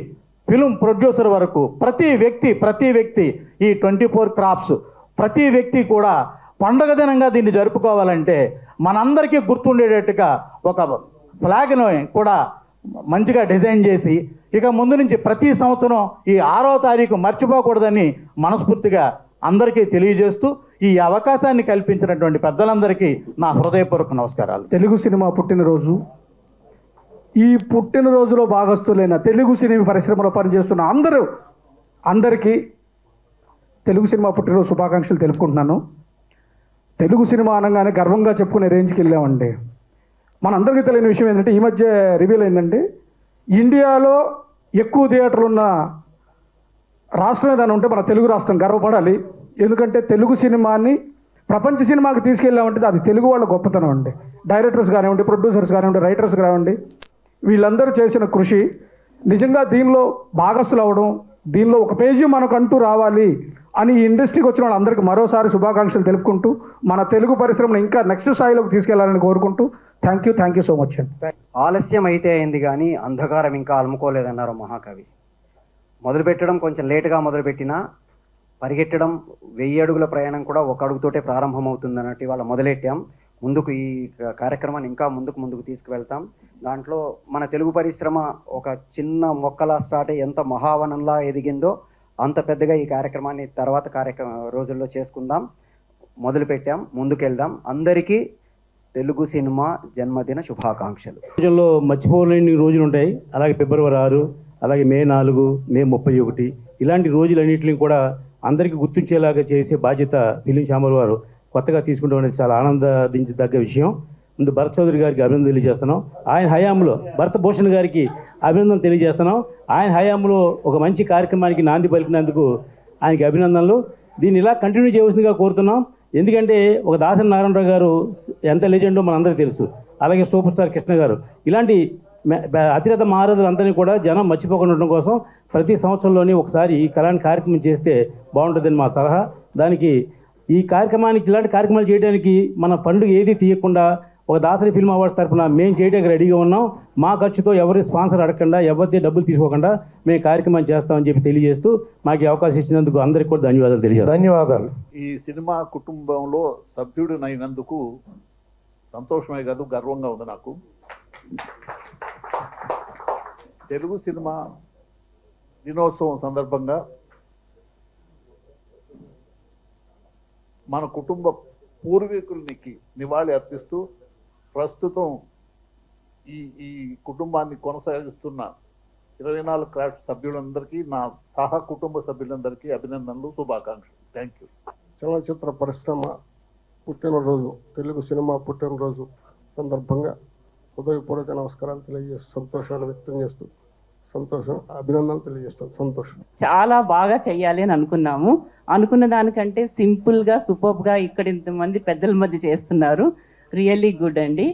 ఫిల్మ్ ప్రొడ్యూసర్ వరకు ప్రతి వ్యక్తి ఈ 24 క్రాఫ్ట్స్ ప్రతి వ్యక్తి కూడా పండుగ దినంగా దీన్ని జరుపుకోవాలంటే మనందరికీ గుర్తుండేటట్టుగా ఒక ఫ్లాగ్ను కూడా మంచిగా డిజైన్ చేసి ఇక ముందు నుంచి ప్రతి సంవత్సరం ఈ 6వ తారీఖు మర్చిపోకూడదని మనస్ఫూర్తిగా అందరికీ తెలియజేస్తూ ఈ అవకాశాన్ని కల్పించినటువంటి పెద్దలందరికీ నా హృదయపూర్వక నమస్కారాలు. తెలుగు సినిమా పుట్టినరోజు, ఈ పుట్టినరోజులో భాగస్తులైన తెలుగు సినిమా పరిశ్రమలో పనిచేస్తున్న అందరికీ తెలుగు సినిమా పుట్టినరోజు శుభాకాంక్షలు తెలుపుకుంటున్నాను. తెలుగు సినిమా అనగానే గర్వంగా చెప్పుకునే రేంజ్కి వెళ్ళామండి. మనందరికీ తెలియని విషయం ఏంటంటే ఈ మధ్య రివీల్ అయిందండి, ఇండియాలో ఎక్కువ థియేటర్లు ఉన్న రాష్ట్రం ఏదైనా ఉంటే మన తెలుగు రాష్ట్రం గర్వపడాలి. ఎందుకంటే తెలుగు సినిమాని ప్రపంచ సినిమాకి తీసుకెళ్ళామంటే అది తెలుగు వాళ్ళ గొప్పతనం అండి. డైరెక్టర్స్ కానివ్వండి, ప్రొడ్యూసర్స్ కానివ్వండి, రైటర్స్ కానివ్వండి, వీళ్ళందరూ చేసిన కృషి నిజంగా దీనిలో భాగస్తులు అవ్వడం, దీనిలో ఒక పేజీ మనకంటూ రావాలి అని ఈ ఇండస్ట్రీకి వచ్చిన వాళ్ళందరికీ మరోసారి శుభాకాంక్షలు తెలుపుకుంటూ మన తెలుగు పరిశ్రమను ఇంకా నెక్స్ట్ స్థాయిలోకి తీసుకెళ్లాలని కోరుకుంటూ థ్యాంక్ యూ సో మచ్ అండి. ఆలస్యం అయితే అయింది కానీ అంధకారం ఇంకా అలుముకోలేదన్నారు మహాకవి. మొదలుపెట్టడం కొంచెం లేటుగా మొదలుపెట్టినా పరిగెట్టడం 1000 అడుగుల ప్రయాణం కూడా 1 అడుగుతోటే ప్రారంభమవుతుంది అన్నట్టు ఇవాళ మొదలెట్టాం. ముందుకు ఈ కార్యక్రమాన్ని ఇంకా ముందుకు తీసుకువెళ్తాం. దాంట్లో మన తెలుగు పరిశ్రమ ఒక చిన్న మొక్కలా స్టార్ట్ అయ్యి ఎంత మహావనంలా ఎదిగిందో అంత పెద్దగా ఈ కార్యక్రమాన్ని తర్వాత రోజుల్లో చేసుకుందాం. మొదలుపెట్టాం, ముందుకెళ్దాం. అందరికీ తెలుగు సినిమా జన్మదిన శుభాకాంక్షలు. రోజుల్లో మర్చిపోలేని రోజులు ఉంటాయి. అలాగే ఫిబ్రవరి 6, అలాగే మే 4, మే 31 ఇలాంటి రోజులన్నింటినీ కూడా అందరికీ గుర్తించేలాగా చేసే బాధ్యత ఫిలిం ఛాంబర్ వారు కొత్తగా తీసుకుంటాం అనేది చాలా ఆనందించదగ్గ విషయం. ముందు భరత్ చౌదరి గారికి అభినందన తెలియజేస్తున్నాం. ఆయన హయాంలో భరతభూషణ్ గారికి అభినందన తెలియజేస్తున్నాం. ఆయన హయాంలో ఒక మంచి కార్యక్రమానికి నాంది పలికినందుకు ఆయనకి అభినందనలు. దీన్ని ఇలా కంటిన్యూ చేయవలసిందిగా కోరుతున్నాం. ఎందుకంటే ఒక దాసరి నారాయణరావు గారు ఎంత లెజెండో మనందరికీ తెలుసు. అలాగే సూపర్ స్టార్ కృష్ణ గారు ఇలాంటి అతిరథ మహారథులందరినీ కూడా జనం మర్చిపోకుండా ఉండడం కోసం ప్రతి సంవత్సరంలోనే ఒకసారి ఈ కార్యక్రమం చేస్తే బాగుంటుందని మా సలహా. దానికి ఈ కార్యక్రమానికి ఇలాంటి కార్యక్రమాలు చేయడానికి మన పండుగ ఏది తీయకుండా ఒక దాసరి ఫిల్మ్ అవార్డ్స్ తరఫున మేము చేయడానికి రెడీగా ఉన్నాం. మా ఖర్చుతో ఎవరి స్పాన్సర్ అడగకుండా, ఎవరిది డబ్బులు తీసుకోకుండా మేము కార్యక్రమాన్ని చేస్తామని చెప్పి తెలియజేస్తూ మాకు అవకాశం ఇచ్చినందుకు అందరికీ కూడా ధన్యవాదాలు తెలియజేస్తాం. ధన్యవాదాలు. ఈ సినిమా కుటుంబంలో సభ్యుడినైనందుకు సంతోషమే కాదు, గర్వంగా ఉంది నాకు. తెలుగు సినిమా దినోత్సవం సందర్భంగా మన కుటుంబ పూర్వీకులకి నివాళి అర్పిస్తూ ప్రస్తుతం ఈ కుటుంబాన్ని కొనసాగిస్తున్న 24 క్రాఫ్ట్ సభ్యులందరికీ, నా సహా కుటుంబ సభ్యులందరికీ అభినందనలు, శుభాకాంక్షలు. Thank you. చలనచిత్ర పరిశ్రమ పుట్టినరోజు, తెలుగు సినిమా పుట్టినరోజు సందర్భంగా హృదయపూర్వక నమస్కారాలు తెలియజేస్తూ సంతోషాలు వ్యక్తం చేస్తూ అభినందనలు తెలియజేస్తాను. సంతోషం. చాలా బాగా చెయ్యాలి అని అనుకున్నాము. అనుకున్న దానికంటే సింపుల్గా, సూపర్గా ఇక్కడ ఇంతమంది పెద్దల మధ్య చేస్తున్నారు. రియల్లీ గుడ్ అండి.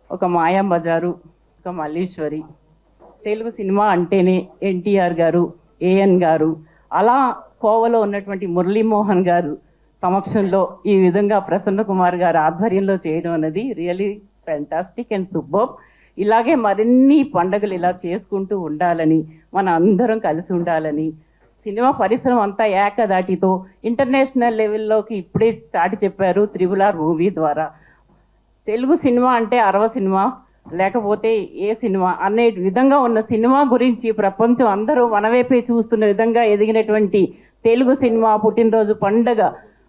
ఒక మాయా బజారు, ఒక మల్లీశ్వరి, తెలుగు సినిమా అంటేనే ఎన్టీఆర్ గారు, ఏఎన్ గారు, అలా కోవలో ఉన్నటువంటి మురళీమోహన్ గారు సమక్షంలో ఈ విధంగా ప్రసన్న కుమార్ గారు ఆధ్వర్యంలో చేయడం అనేది రియల్లీ ఫ్యాంటాస్టిక్ అండ్ సూపర్. ఇలాగే మరిన్ని పండుగలు ఇలా చేసుకుంటూ ఉండాలని, మన అందరం కలిసి ఉండాలని, సినిమా పరిశ్రమ అంతా ఏకదాటితో ఇంటర్నేషనల్ లెవెల్లోకి ఇప్పుడే చాటి చెప్పారు RRR మూవీ ద్వారా. తెలుగు సినిమా అంటే 60 సినిమా లేకపోతే ఏ సినిమా అనే విధంగా ఉన్న సినిమా గురించి ప్రపంచం అందరూ మనవైపే చూస్తున్న విధంగా ఎదిగినటువంటి తెలుగు సినిమా పుట్టినరోజు పండుగ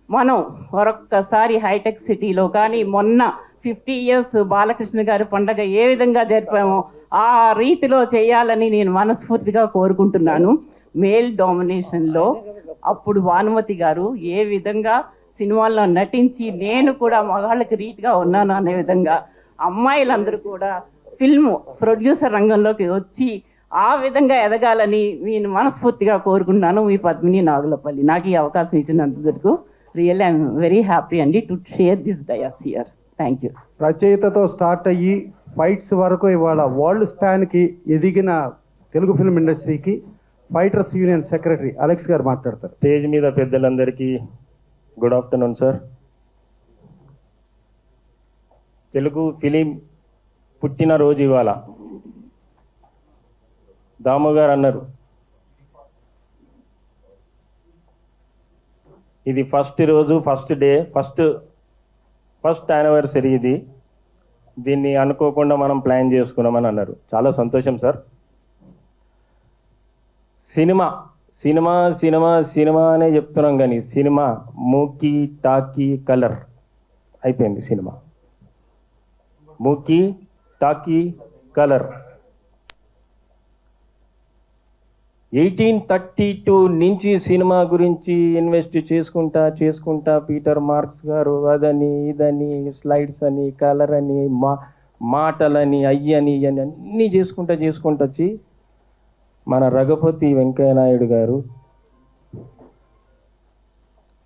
మనం మరొక్కసారి హైటెక్ సిటీలో కానీ, మొన్న 50 ఇయర్స్ బాలకృష్ణ గారి పండగ ఏ విధంగా జరిపామో ఆ రీతిలో చేయాలని నేను మనస్ఫూర్తిగా కోరుకుంటున్నాను. మేల్ డామినేషన్లో అప్పుడు భానుమతి గారు ఏ విధంగా సినిమాల్లో నటించి నేను కూడా మగాళ్ళకి రీతిగా ఉన్నాను అనే విధంగా అమ్మాయిలందరూ కూడా ఫిల్మ్ ప్రొడ్యూసర్ రంగంలోకి వచ్చి ఆ విధంగా ఎదగాలని నేను మనస్ఫూర్తిగా కోరుకుంటున్నాను. మీ పద్మిని నాగులపల్లి. నాకు ఈ అవకాశం ఇచ్చినందుకు రియల్లీ ఐఎమ్ వెరీ హ్యాపీ అండి to share this dais here. Thank you. రచయితతో స్టార్ట్ అయ్యి ఫైట్స్ వరకు ఇవాళ వరల్డ్ స్టాండ్కి ఎదిగిన తెలుగు ఫిల్మ్ ఇండస్ట్రీకి fighters union secretary Alex garu మాట్లాడతారు. స్టేజ్ మీద పెద్దలందరికీ good afternoon sir. Telugu film పుట్టినరోజు ఇవాళ. దాము గారు అన్నారు ఇది ఫస్ట్ రోజు, ఫస్ట్ డే, ఫస్ట్ యానివర్సరీ. దీన్ని అనుకోకుండా మనం ప్లాన్ చేసుకున్నామని అన్నారు. చాలా సంతోషం sir. Cinema cinema cinema cinema అనే చెప్తున్నాం కానీ సినిమా మూకీ టాకీ కలర్ అయిపోయింది. సినిమా మూకీ టాకీ కలర్ 1832 నుంచి సినిమా గురించి ఇన్వెస్ట్ చేసుకుంటా పీటర్ మార్క్స్ గారు అదని ఇదని స్లైడ్స్ అని కలర్ అని మాటలని అయ్యని అని అన్నీ చేసుకుంటా వచ్చి మన రఘుపతి వెంకయ్య నాయుడు గారు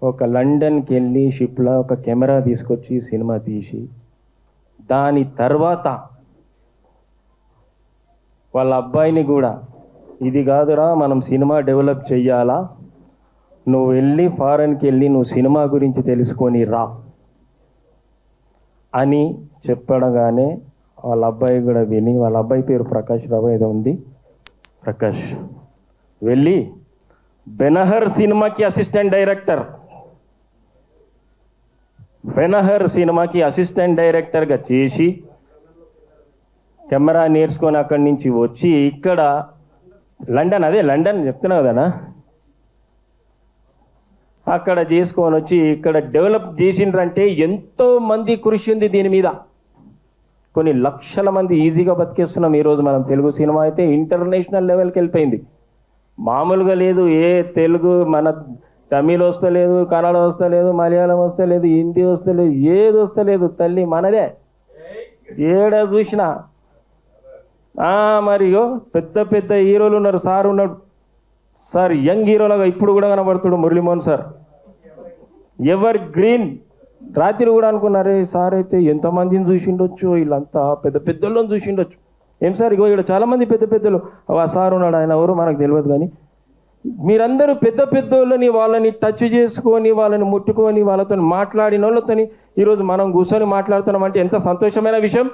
ఒక లండన్కి వెళ్ళి షిప్లో ఒక కెమెరా తీసుకొచ్చి సినిమా తీసి దాని తర్వాత వాళ్ళ అబ్బాయిని కూడా ఇది కాదురా మనం సినిమా డెవలప్ చెయ్యాలా, నువ్వు వెళ్ళి ఫారెన్కి వెళ్ళి నువ్వు సినిమా గురించి తెలుసుకొని రా అని చెప్పడగానే వాళ్ళ అబ్బాయి కూడా విని, వాళ్ళ అబ్బాయి పేరు ప్రకాష్ రావు ఏదో ఉంది, ప్రకాష్ వెళ్ళి బెనహర్ సినిమాకి అసిస్టెంట్ డైరెక్టర్గా చేసి కెమెరా నేర్చుకొని అక్కడి నుంచి వచ్చి ఇక్కడ లండన్ చెప్తున్నా కదనా, అక్కడ చేసుకొని వచ్చి ఇక్కడ డెవలప్ చేసిండ్రంటే ఎంతో మంది కృషి ఉంది దీని మీద. కొన్ని లక్షల మంది ఈజీగా బతికేస్తున్నాం ఈరోజు. మనం తెలుగు సినిమా అయితే ఇంటర్నేషనల్ లెవెల్కి వెళ్ళిపోయింది. మామూలుగా లేదు. ఏ తెలుగు మన తమిళ్ వస్తలేదు, కన్నడ వస్తలేదు, మలయాళం వస్తలేదు, హిందీ వస్తలేదు, ఏది వస్తలేదు. తల్లి మనదే ఏడ చూసినా. మరియో పెద్ద హీరోలు ఉన్నారు. సార్ ఉన్నాడు సార్, యంగ్ హీరోలాగా ఇప్పుడు కూడా కనబడుతుడు మురళీమోహన్ సార్, ఎవర్ గ్రీన్. రాత్రి కూడా అనుకున్నారే సార్ అయితే ఎంతమందిని చూసిండొచ్చు, వీళ్ళంతా పెద్దోళ్ళని చూసిండొచ్చు. ఏం సార్ ఇగో ఇక్కడ చాలామంది పెద్దలు ఆ సార్ ఉన్నాడు, ఆయన ఎవరు మనకు తెలియదు. కానీ మీరందరూ పెద్దోళ్ళని వాళ్ళని టచ్ చేసుకొని వాళ్ళని ముట్టుకొని వాళ్ళతో మాట్లాడిన వాళ్ళతో ఈరోజు మనం కూర్చొని మాట్లాడుతున్నాం అంటే ఎంత సంతోషమైన విషయం.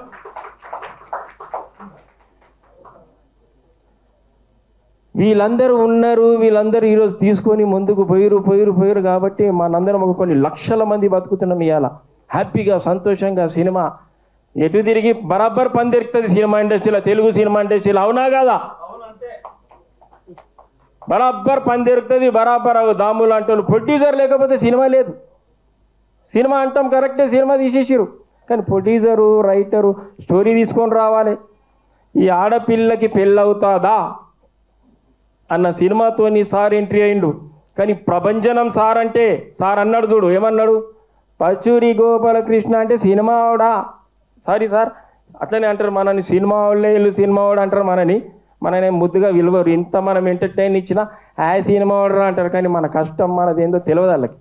వీళ్ళందరూ ఉన్నారు, వీళ్ళందరూ ఈరోజు తీసుకొని ముందుకు పోయిరు కాబట్టి మనందరం ఒక కొన్ని లక్షల మంది బతుకుతున్నాం ఇవాళ హ్యాపీగా సంతోషంగా. సినిమా ఎటు తిరిగి బరాబర్ పని దొరుకుతుంది సినిమా ఇండస్ట్రీలో, తెలుగు సినిమా ఇండస్ట్రీలో. అవునా కాదా? బరాబర్ పని దొరుకుతుంది, బరాబర్. దాములు అంటారు ప్రొడ్యూసర్ లేకపోతే సినిమా లేదు. సినిమా అంటాం కరెక్టే, సినిమా తీసేసారు కానీ ప్రొడ్యూసరు రైటరు స్టోరీ తీసుకొని రావాలి. ఈ ఆడపిల్లకి పెళ్ళవుతుందా అన్న సినిమాతోని సార్ ఎంట్రీ అయిండు. కానీ ప్రభంజనం సార్ అంటే సార్ అన్నాడు చూడు, ఏమన్నాడు, పచ్చూరి గోపాలకృష్ణ అంటే సినిమా వాడా. సారీ సార్ అట్లనే అంటారు మనని, సినిమా వాళ్ళే వీళ్ళు సినిమా వాడు అంటారు మనని ముద్దుగా విలువరు. ఇంత మనం ఎంటర్టైన్ ఇచ్చినా సినిమా వాడరా అంటారు. కానీ మన కష్టం మనది ఏందో తెలియదు వాళ్ళకి.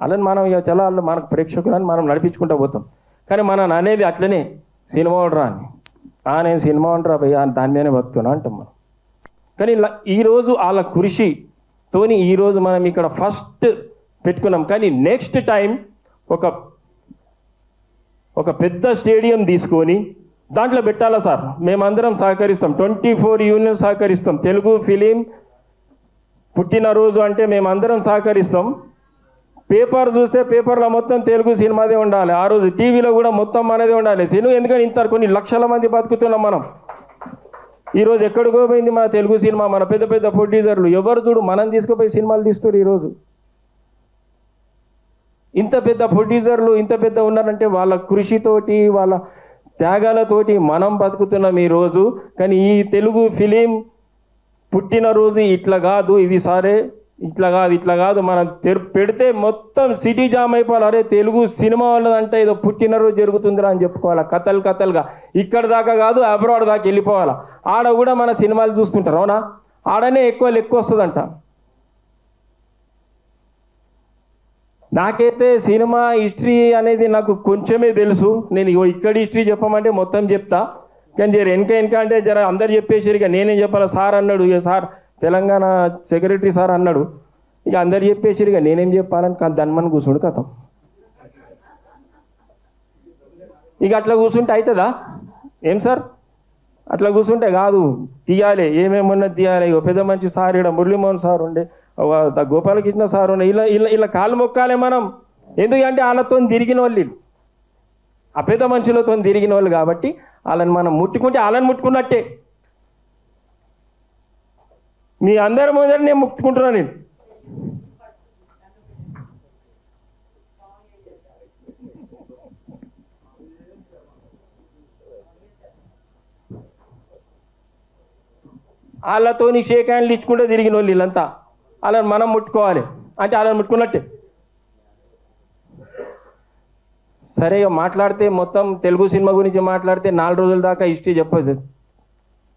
అలాని మనం ఇక చాలా మనకు ప్రేక్షకులని మనం నడిపించుకుంటూ పోతాం. కానీ మనం అనేది అట్లనే సినిమా వాడరా అని. నేను సినిమా వాడరా భయ్యా దాని మీదనే బతుకున్నా అంటాం మనం. కానీ ఈరోజు వాళ్ళ కృషితోని ఈరోజు మనం ఇక్కడ ఫస్ట్ పెట్టుకున్నాం. కానీ నెక్స్ట్ టైం ఒక పెద్ద స్టేడియం తీసుకొని దాంట్లో పెట్టాలా సార్? మేమందరం సహకరిస్తాం, 24 యూనియన్ సహకరిస్తాం. తెలుగు ఫిలిం పుట్టినరోజు అంటే మేమందరం సహకరిస్తాం. పేపర్ చూస్తే పేపర్లో మొత్తం తెలుగు సినిమాదే ఉండాలి. ఆ రోజు టీవీలో కూడా మొత్తం మనదే ఉండాలి సినిమా. ఎందుకంటే ఇంత కొన్ని లక్షల మంది బతుకుతున్నాం మనం. ఈరోజు ఎక్కడికో పోయింది మన తెలుగు సినిమా. మన పెద్ద ప్రొడ్యూసర్లు ఎవరు చూడు మనం తీసుకుపోయి సినిమాలు తీస్తారు ఈరోజు. ఇంత పెద్ద ప్రొడ్యూసర్లు ఇంత పెద్ద ఉన్నారంటే వాళ్ళ కృషితోటి వాళ్ళ త్యాగాలతోటి మనం బతుకుతున్నాం ఈరోజు. కానీ ఈ తెలుగు ఫిలిం పుట్టినరోజు ఇట్లా కాదు, ఇది సరే ఇట్లా కాదు మనం పెడితే మొత్తం సిటీ జామ్ అయిపోవాలి. అరే తెలుగు సినిమా వాళ్ళదంటే ఏదో పుట్టినరోజు జరుగుతుందిరా అని చెప్పుకోవాలా, కథలుగా. ఇక్కడ దాకా కాదు, అబ్రాడ్ దాకా వెళ్ళిపోవాలా. ఆడ కూడా మన సినిమాలు చూస్తుంటారు, అవునా? ఆడనే ఎక్కువ వస్తుందంట. నాకైతే సినిమా హిస్టరీ అనేది నాకు కొంచెమే తెలుసు. నేను ఇక్కడ హిస్టరీ చెప్పమంటే మొత్తం చెప్తా, కానీ జర వెనక అంటే జర అందరు చెప్పేసారు. ఇక నేనేం చెప్పాలి? సార్ అన్నాడు, ఇక సార్ తెలంగాణ సెక్రటరీ సార్ అన్నాడు, ఇక అందరు చెప్పేసారు, ఇక నేనేం చెప్పాలని దన్మని కూర్చుండు కథం. ఇక అట్లా కూర్చుంటే అవుతుందా ఏం సార్? అట్లా కూర్చుంటే కాదు, తీయాలి, ఏమేమన్నా తీయాలి. ఇక పెద్ద మంచి సార్, ఇక్కడ మురళీమోహన్ సార్ ఉండే, గోపాలకృష్ణ సార్ ఉండే, ఇలా కాళ్ళు మొక్కాలి మనం. ఎందుకంటే వాళ్ళతో తిరిగిన వాళ్ళు, ఆ పెద్ద మనుషులతో తిరిగిన వాళ్ళు కాబట్టి వాళ్ళని మనం ముట్టుకుంటే వాళ్ళని ముట్టుకున్నట్టే. మీ అందరి ముందర నేను ముట్టుకుంటున్నాను. నేను వాళ్ళతో షేక్ హ్యాండ్లు ఇచ్చుకుంటే తిరిగిన వాళ్ళు వీళ్ళంతా. వాళ్ళని మనం ముట్టుకోవాలి అంటే వాళ్ళని ముట్టుకున్నట్టే. సరే, మాట్లాడితే మొత్తం తెలుగు సినిమా గురించి మాట్లాడితే 4 రోజుల దాకా హిస్టరీ చెప్పదు.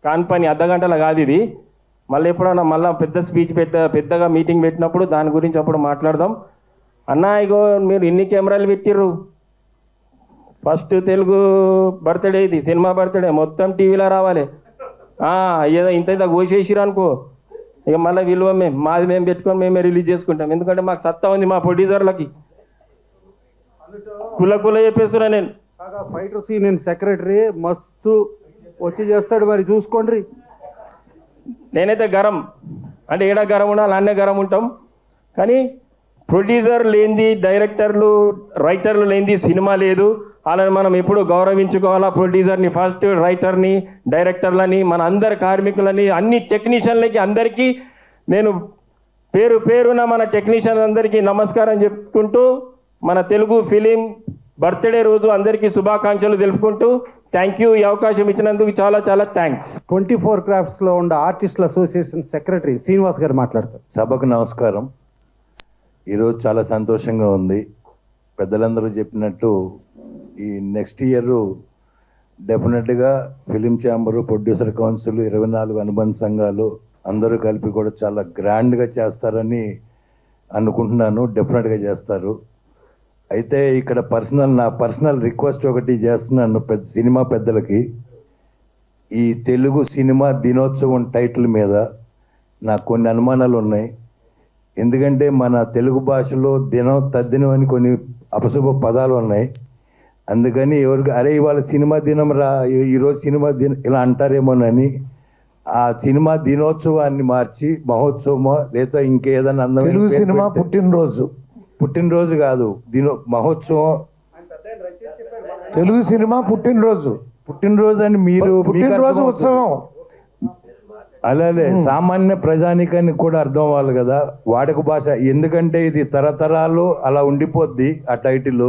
కాని పని అర్ధగంటల కాదు ఇది. మళ్ళీ ఎప్పుడన్నా పెద్ద స్పీచ్ పెద్దగా మీటింగ్ పెట్టినప్పుడు దాని గురించి అప్పుడు మాట్లాడదాం. అన్నా ఇగో మీరు ఇన్ని కెమెరాలు పెట్టిర్రు, ఫస్ట్ తెలుగు బర్త్డే ఇది, సినిమా బర్త్డే మొత్తం టీవీలో రావాలి. ఏదో ఇంత కోసేసిరు అనుకో, ఇక మళ్ళీ విలువ మాది మేము పెట్టుకొని మేమే రిలీజ్ చేసుకుంటాం. ఎందుకంటే మాకు సత్తా ఉంది మా ప్రొడ్యూసర్లకి. కుల చెప్పేస్తున్నా నేను. ఫైటర్ సీన్ సెక్రటరీ మస్తు వచ్చి చేస్తాడు, మరి చూసుకోండి. నేనైతే గరం అంటే ఏడా గరం ఉండాలి, అన్నే గరం ఉంటాం. కానీ ప్రొడ్యూసర్ లేనిది, డైరెక్టర్లు రైటర్లు లేనిది సినిమా లేదు. వాళ్ళని మనం ఎప్పుడు గౌరవించుకోవాలా. ప్రొడ్యూసర్ని ఫస్ట్, రైటర్ని, డైరెక్టర్లని, మన అందరి కార్మికులని, అన్ని టెక్నీషియన్లకి అందరికీ నేను పేరున మన టెక్నీషియన్ అందరికీ నమస్కారం చెప్పుకుంటూ, మన తెలుగు ఫిలిం బర్త్డే రోజు అందరికీ శుభాకాంక్షలు తెలుపుకుంటూ థ్యాంక్ యూ. ఈ అవకాశం ఇచ్చినందుకు చాలా చాలా థ్యాంక్స్. 24 క్రాఫ్ట్స్లో ఉన్న ఆర్టిస్టుల అసోసియేషన్ సెక్రటరీ శ్రీనివాస్ గారు మాట్లాడతారు. సభకు నమస్కారం. ఈరోజు చాలా సంతోషంగా ఉంది. పెద్దలందరూ చెప్పినట్టు ఈ నెక్స్ట్ ఇయర్ డెఫినెట్గా ఫిలిం ఛాంబరు, ప్రొడ్యూసర్ కౌన్సిల్, 24 అనుబంధ సంఘాలు అందరూ కలిపి కూడా చాలా గ్రాండ్గా చేస్తారని అనుకుంటున్నాను. డెఫినెట్గా చేస్తారు. అయితే ఇక్కడ నా పర్సనల్ రిక్వెస్ట్ ఒకటి చేస్తున్నాను సినిమా పెద్దలకి. ఈ తెలుగు సినిమా దినోత్సవం టైటిల్ మీద నాకు కొన్ని అనుమానాలు ఉన్నాయి. ఎందుకంటే మన తెలుగు భాషలో తద్దినం అని కొన్ని అపశుభ పదాలు ఉన్నాయి. అందుకని ఎవరికి అరే ఇవాళ సినిమా దినం రా, ఈరోజు సినిమా దినం ఇలా అంటారేమోనని ఆ సినిమా దినోత్సవాన్ని మార్చి మహోత్సవమో లేదా ఇంకేదన్నా అందమైన తెలుగు సినిమా పుట్టినరోజు కాదు, మహోత్సవం. తెలుగు సినిమా పుట్టినరోజు అని మీరు పుట్టినరోజు ఉత్సవం అలాగే సామాన్య ప్రజానికానికి కూడా అర్థం అవ్వాలి కదా వాడుక భాష. ఎందుకంటే ఇది తరతరాలు అలా ఉండిపోద్ది. ఆ టైటిల్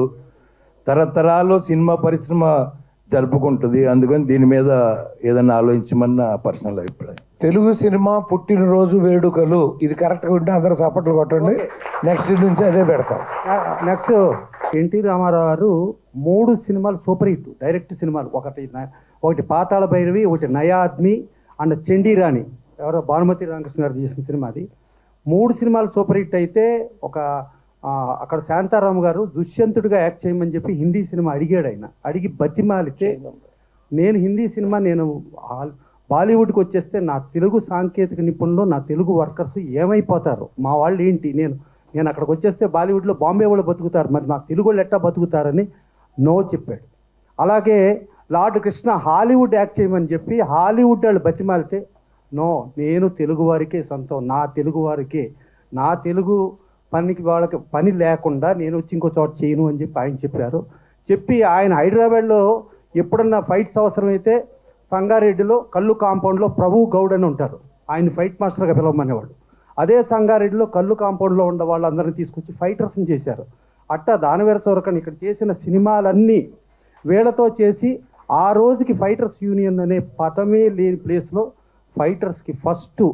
తరతరాలు సినిమా పరిశ్రమ జరుపుకుంటుంది. అందుకని దీని మీద ఏదైనా ఆలోచించమన్న పర్సనల్ అభిప్రాయం. తెలుగు సినిమా పుట్టినరోజు వేడుకలు, ఇది కరెక్ట్గా ఉంటే అందరూ చప్పట్లు కొట్టండి. నెక్స్ట్ నుంచి అదే పెడతాం. నెక్స్ట్ ఎన్టీ రామారావు గారు 3 సినిమాలు సూపర్ హిట్ డైరెక్ట్ సినిమాలు. ఒకటి పాతాళ భైరవి, ఒకటి నయా ఆద్మీ అండ్ చండీరాణి, ఎవరో భానుమతి రామకృష్ణ గారు చేసిన సినిమా. అది 3 సినిమాలు సూపర్ హిట్ అయితే అక్కడ శాంతారాం గారు దుష్యంతుడిగా యాక్ట్ చేయమని చెప్పి హిందీ సినిమా అడిగాడు. ఆయన అడిగి బతిమాలితే నేను హిందీ సినిమా బాలీవుడ్కి వచ్చేస్తే నా తెలుగు సాంకేతిక నిపుణులు, నా తెలుగు వర్కర్స్ ఏమైపోతారు, మా వాళ్ళు ఏంటి, నేను అక్కడికి వచ్చేస్తే బాలీవుడ్లో బాంబే వాళ్ళు బతుకుతారు, మరి నా తెలుగు వాళ్ళు ఎట్టా బతుకుతారని నో చెప్పాడు. అలాగే లార్డ్ కృష్ణ హాలీవుడ్ యాక్ట్ చేయమని చెప్పి హాలీవుడ్ వాళ్ళు బతిమాలితే నో, నేను తెలుగు వారికే సొంతం, నా తెలుగు వారికే, నా తెలుగు వాళ్ళకి పని లేకుండా నేను వచ్చి ఇంకో చోట చేయను అని చెప్పి ఆయన చెప్పారు. చెప్పి ఆయన హైదరాబాద్లో ఎప్పుడన్నా ఫైట్స్ అవసరమైతే సంగారెడ్డిలో కల్లు కాంపౌండ్లో ప్రభు గౌడ్ అని ఉంటారు, ఆయన ఫైట్ మాస్టర్గా పిలవమనేవాడు. అదే సంగారెడ్డిలో కల్లు కాంపౌండ్లో ఉన్న వాళ్ళందరినీ తీసుకొచ్చి ఫైటర్స్ని చేశారు. అట్టా దానవీర సూరకర్ణ ఇక్కడ చేసిన సినిమాలన్నీ వీళ్ళతో చేసి ఆ రోజుకి ఫైటర్స్ యూనియన్ అనే పదమే లేని ప్లేస్లో ఫైటర్స్కి ఫస్ట్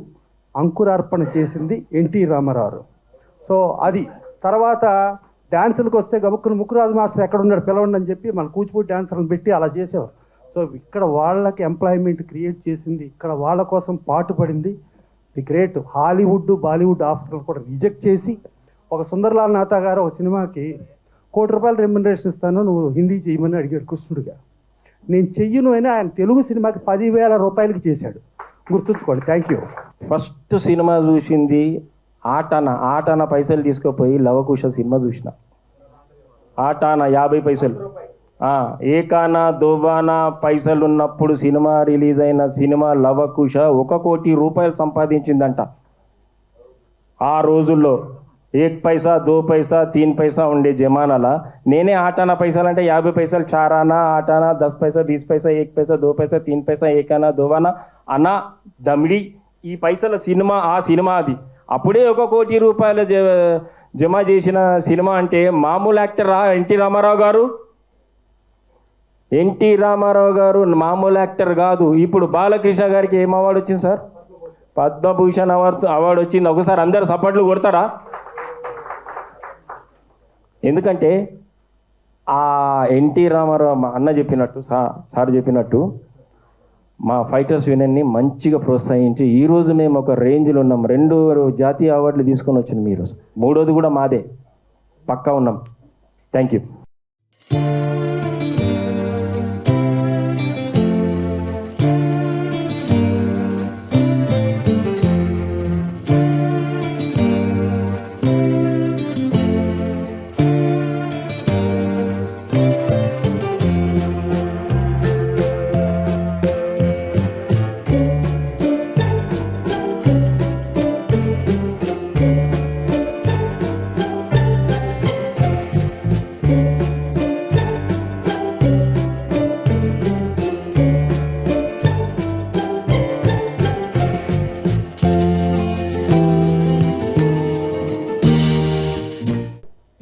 అంకురార్పణ చేసింది ఎన్టీ రామారావు. సో అది తర్వాత డ్యాన్సులకు వస్తే గబుక్కుని ముక్కురాజు మాస్టర్ ఎక్కడ ఉన్నాడు పిలవండి అని చెప్పి మన కూచిపూడి డ్యాన్సర్లను పెట్టి అలా చేసేవారు. సో ఇక్కడ వాళ్ళకి ఎంప్లాయ్మెంట్ క్రియేట్ చేసింది, ఇక్కడ వాళ్ళ కోసం పాటుపడింది ది గ్రేట్. హాలీవుడ్ బాలీవుడ్ ఆఫర్లు కూడా రిజెక్ట్ చేసి ఒక సుందర్లాల్ నాథా గారు ఒక సినిమాకి ₹1 కోటి రెమ్యునరేషన్ ఇస్తాను, నువ్వు హిందీ చేయమని అడిగాడు కృష్ణుడిగా. నేను చెయ్యను అని ఆయన తెలుగు సినిమాకి ₹10,000 చేశాడు. గుర్తుంచుకోండి. Thank you. ఫస్ట్ సినిమా చూసింది ఆటాన పైసలు తీసుకుపోయి లవకుశ సినిమా చూసిన. ఆటాన 50 పైసలు, ఏకానా దోబానా పైసలు ఉన్నప్పుడు సినిమా రిలీజ్ అయిన సినిమా లవకుశ ₹1 కోటి సంపాదించిందంట. ఆ రోజుల్లో 1 పైసా 2 పైసా 3 పైసా ఉండే జమానాలా నేనే ఆటానా పైసలు అంటే 50 పైసలు చారానా ఆటానా 10 పైసా 20 పైసా 1 పైసా 2 పైసా 3 పైసా ఏకానా దోబానా అనా దమిడి ఈ పైసల సినిమా ఆ సినిమా అది. అప్పుడే ₹1 కోటి జమ చేసిన సినిమా అంటే మామూలు యాక్టర్ ఎన్టీ రామారావు గారు. ఎన్టీ రామారావు గారు మామూలు యాక్టర్ కాదు. ఇప్పుడు బాలకృష్ణ గారికి ఏం అవార్డు వచ్చింది సార్? పద్మభూషణ్ అవార్డు వచ్చింది. ఒకసారి అందరు సపోర్ట్లు కొడతారా? ఎందుకంటే ఆ ఎన్టీ రామారావు మా అన్న చెప్పినట్టు సార్ చెప్పినట్టు మా ఫైటర్స్ యూనియన్ని మంచిగా ప్రోత్సహించి ఈరోజు మేము ఒక రేంజ్లో ఉన్నాం. 2 జాతీయ అవార్డులు తీసుకొని వచ్చింది మీరు. 3వది కూడా మాదే, పక్కా ఉన్నాం. Thank you.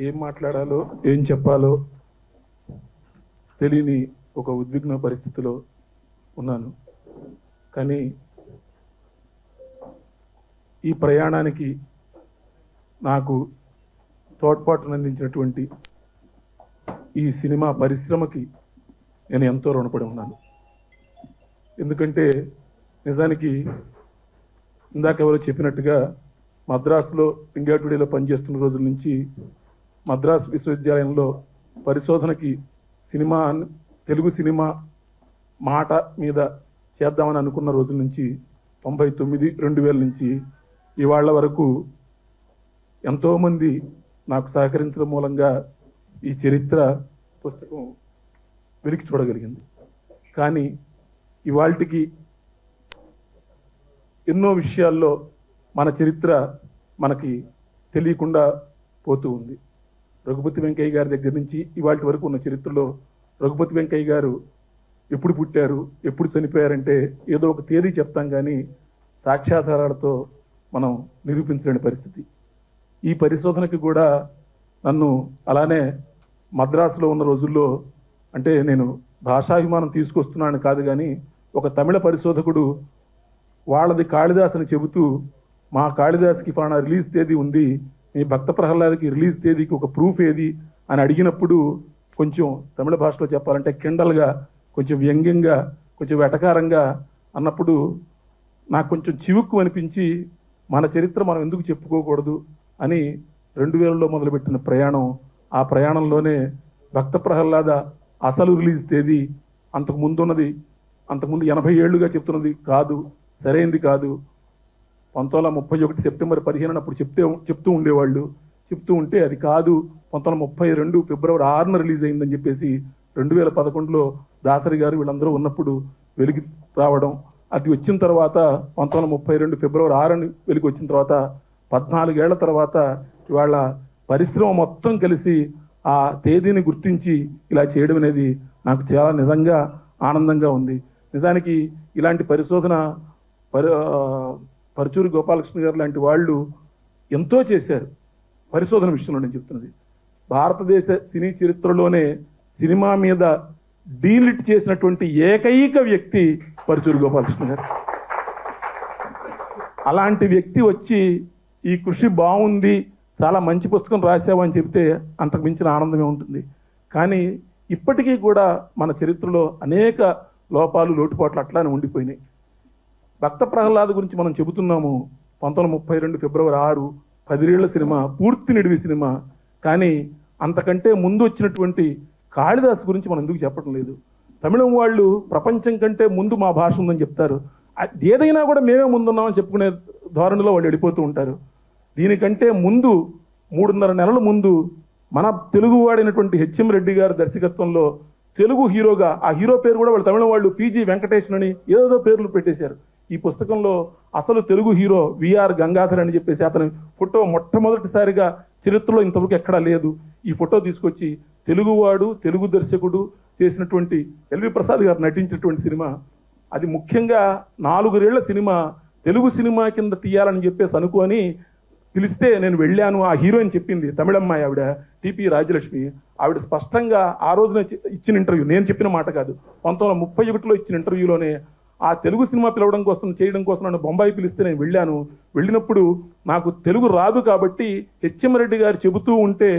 ఏం మాట్లాడాలో ఏం చెప్పాలో తెలియని ఒక ఉద్విగ్న పరిస్థితిలో ఉన్నాను. కానీ ఈ ప్రయాణానికి నాకు తోడ్పాటునందించినటువంటి ఈ సినిమా పరిశ్రమకి నేను ఎంతో రుణపడి ఉన్నాను. ఎందుకంటే నిజానికి ఇందాక ఎవరో చెప్పినట్టుగా మద్రాసులో ఇండియా టుడేలో పనిచేస్తున్న రోజుల నుంచి మద్రాసు విశ్వవిద్యాలయంలో పరిశోధనకి తెలుగు సినిమా మాట మీద చేద్దామని అనుకున్న రోజుల నుంచి 99-2000 నుంచి ఇవాళ వరకు ఎంతోమంది నాకు సహకరించడం మూలంగా ఈ చరిత్ర పుస్తకం వెలికి చూడగలిగింది. కానీ ఇవాళకి ఎన్నో విషయాల్లో మన చరిత్ర మనకి తెలియకుండా పోతూ ఉంది. రఘుపతి వెంకయ్య గారి దగ్గర నుంచి ఇవాళ వరకు ఉన్న చరిత్రలో రఘుపతి వెంకయ్య గారు ఎప్పుడు పుట్టారు, ఎప్పుడు చనిపోయారంటే ఏదో ఒక తేదీ చెప్తాం, కానీ సాక్ష్యాధారాలతో మనం నిరూపించలేని పరిస్థితి. ఈ పరిశోధనకి కూడా నన్ను అలానే మద్రాసులో ఉన్న రోజుల్లో, అంటే నేను భాషాభిమానం తీసుకొస్తున్నాను కాదు, కానీ ఒక తమిళ పరిశోధకుడు వాళ్ళది కాళిదాస్ అని చెబుతూ మా కాళిదాస్కి ఫలానా రిలీజ్ తేదీ ఉంది, మీ భక్త ప్రహ్లాదకి రిలీజ్ తేదీకి ఒక ప్రూఫ్ ఏది అని అడిగినప్పుడు కొంచెం తమిళ భాషలో చెప్పాలంటే కిండల్గా, కొంచెం వ్యంగ్యంగా, కొంచెం వెటకారంగా అన్నప్పుడు నాకు కొంచెం చివుక్కు అనిపించి మన చరిత్ర మనం ఎందుకు చెప్పుకోకూడదు అని 2000లో మొదలుపెట్టిన ప్రయాణం. ఆ ప్రయాణంలోనే భక్త ప్రహ్లాద అసలు రిలీజ్ తేదీ అంతకుముందు 80 ఏళ్లుగా చెప్తున్నది కాదు, సరైంది కాదు. 1931 సెప్టెంబర్ 15 అప్పుడు చెప్తూ ఉండేవాళ్ళు. చెప్తూ ఉంటే అది కాదు, 1932 ఫిబ్రవరి 6న రిలీజ్ అయిందని చెప్పేసి 2011లో దాసరి గారు వీళ్ళందరూ ఉన్నప్పుడు వెలికి రావడం. అది వచ్చిన తర్వాత 1932 ఫిబ్రవరి 6 వెలికి వచ్చిన తర్వాత 14 ఏళ్ల తర్వాత ఇవాళ పరిశ్రమ మొత్తం కలిసి ఆ తేదీని గుర్తించి ఇలా చేయడం అనేది నాకు చాలా నిజంగా ఆనందంగా ఉంది. నిజానికి ఇలాంటి పరిశోధన పరుచూరి గోపాలకృష్ణ గారు లాంటి వాళ్ళు ఎంతో చేశారు పరిశోధన విషయంలో. నేను చెప్తున్నది భారతదేశ సినీ చరిత్రలోనే సినిమా మీద డీలిట్ చేసినటువంటి ఏకైక వ్యక్తి పరుచూరి గోపాలకృష్ణ గారు. అలాంటి వ్యక్తి వచ్చి ఈ కృషి బాగుంది, చాలా మంచి పుస్తకం రాశావు అని చెప్తే అంతకు మించిన ఆనందమే ఉంటుంది. కానీ ఇప్పటికీ కూడా మన చరిత్రలో అనేక లోపాలు, లోటుపాట్లు అట్లానే ఉండిపోయినాయి. భక్త ప్రహ్లాద గురించి మనం చెబుతున్నాము. 1932 ఫిబ్రవరి 6 10 ఏళ్ల సినిమా, పూర్తి నిడివి సినిమా. కానీ అంతకంటే ముందు వచ్చినటువంటి కాళిదాసు గురించి మనం ఎందుకు చెప్పడం లేదు? తమిళం వాళ్ళు ప్రపంచం కంటే ముందు మా భాష ఉందని చెప్తారు. ఏదైనా కూడా మేమే ముందున్నామని చెప్పుకునే ధోరణిలో వాళ్ళు వెళ్ళిపోతూ ఉంటారు. దీనికంటే ముందు 3.5 నెలల ముందు మన తెలుగువాడైనటువంటి హెచ్ఎం రెడ్డి గారి దర్శకత్వంలో తెలుగు హీరోగా, ఆ హీరో పేరు కూడా వాళ్ళు తమిళం వాళ్ళు పీజీ వెంకటేశన్ అని ఏదో పేర్లు పెట్టేశారు. ఈ పుస్తకంలో అసలు తెలుగు హీరో విఆర్ గంగాధర్ అని చెప్పేసి అతని ఫోటో మొట్టమొదటిసారిగా చరిత్రలో ఇంతవరకు ఎక్కడా లేదు. ఈ ఫోటో తీసుకొచ్చి తెలుగువాడు, తెలుగు దర్శకుడు చేసినటువంటి ఎల్వి ప్రసాద్ గారు నటించినటువంటి సినిమా. అది ముఖ్యంగా 4 ఏళ్ల సినిమా తెలుగు సినిమా కింద తీయాలని చెప్పేసి అనుకొని పిలిస్తే నేను వెళ్ళాను. ఆ హీరోయిన్ చెప్పింది, తమిళమ్మాయి ఆవిడ, టిపి రాజలక్ష్మి. ఆవిడ స్పష్టంగా ఆ రోజున ఇచ్చిన ఇంటర్వ్యూ, నేను చెప్పిన మాట కాదు, 1931లో ఇచ్చిన ఇంటర్వ్యూలోనే ఆ తెలుగు సినిమా పిలవడం కోసం, చేయడం కోసం నన్ను బొంబాయి పిలిస్తే నేను వెళ్ళాను. వెళ్ళినప్పుడు నాకు తెలుగు రాదు కాబట్టి హెచ్ఎం రెడ్డి గారు చెబుతూ ఉంటే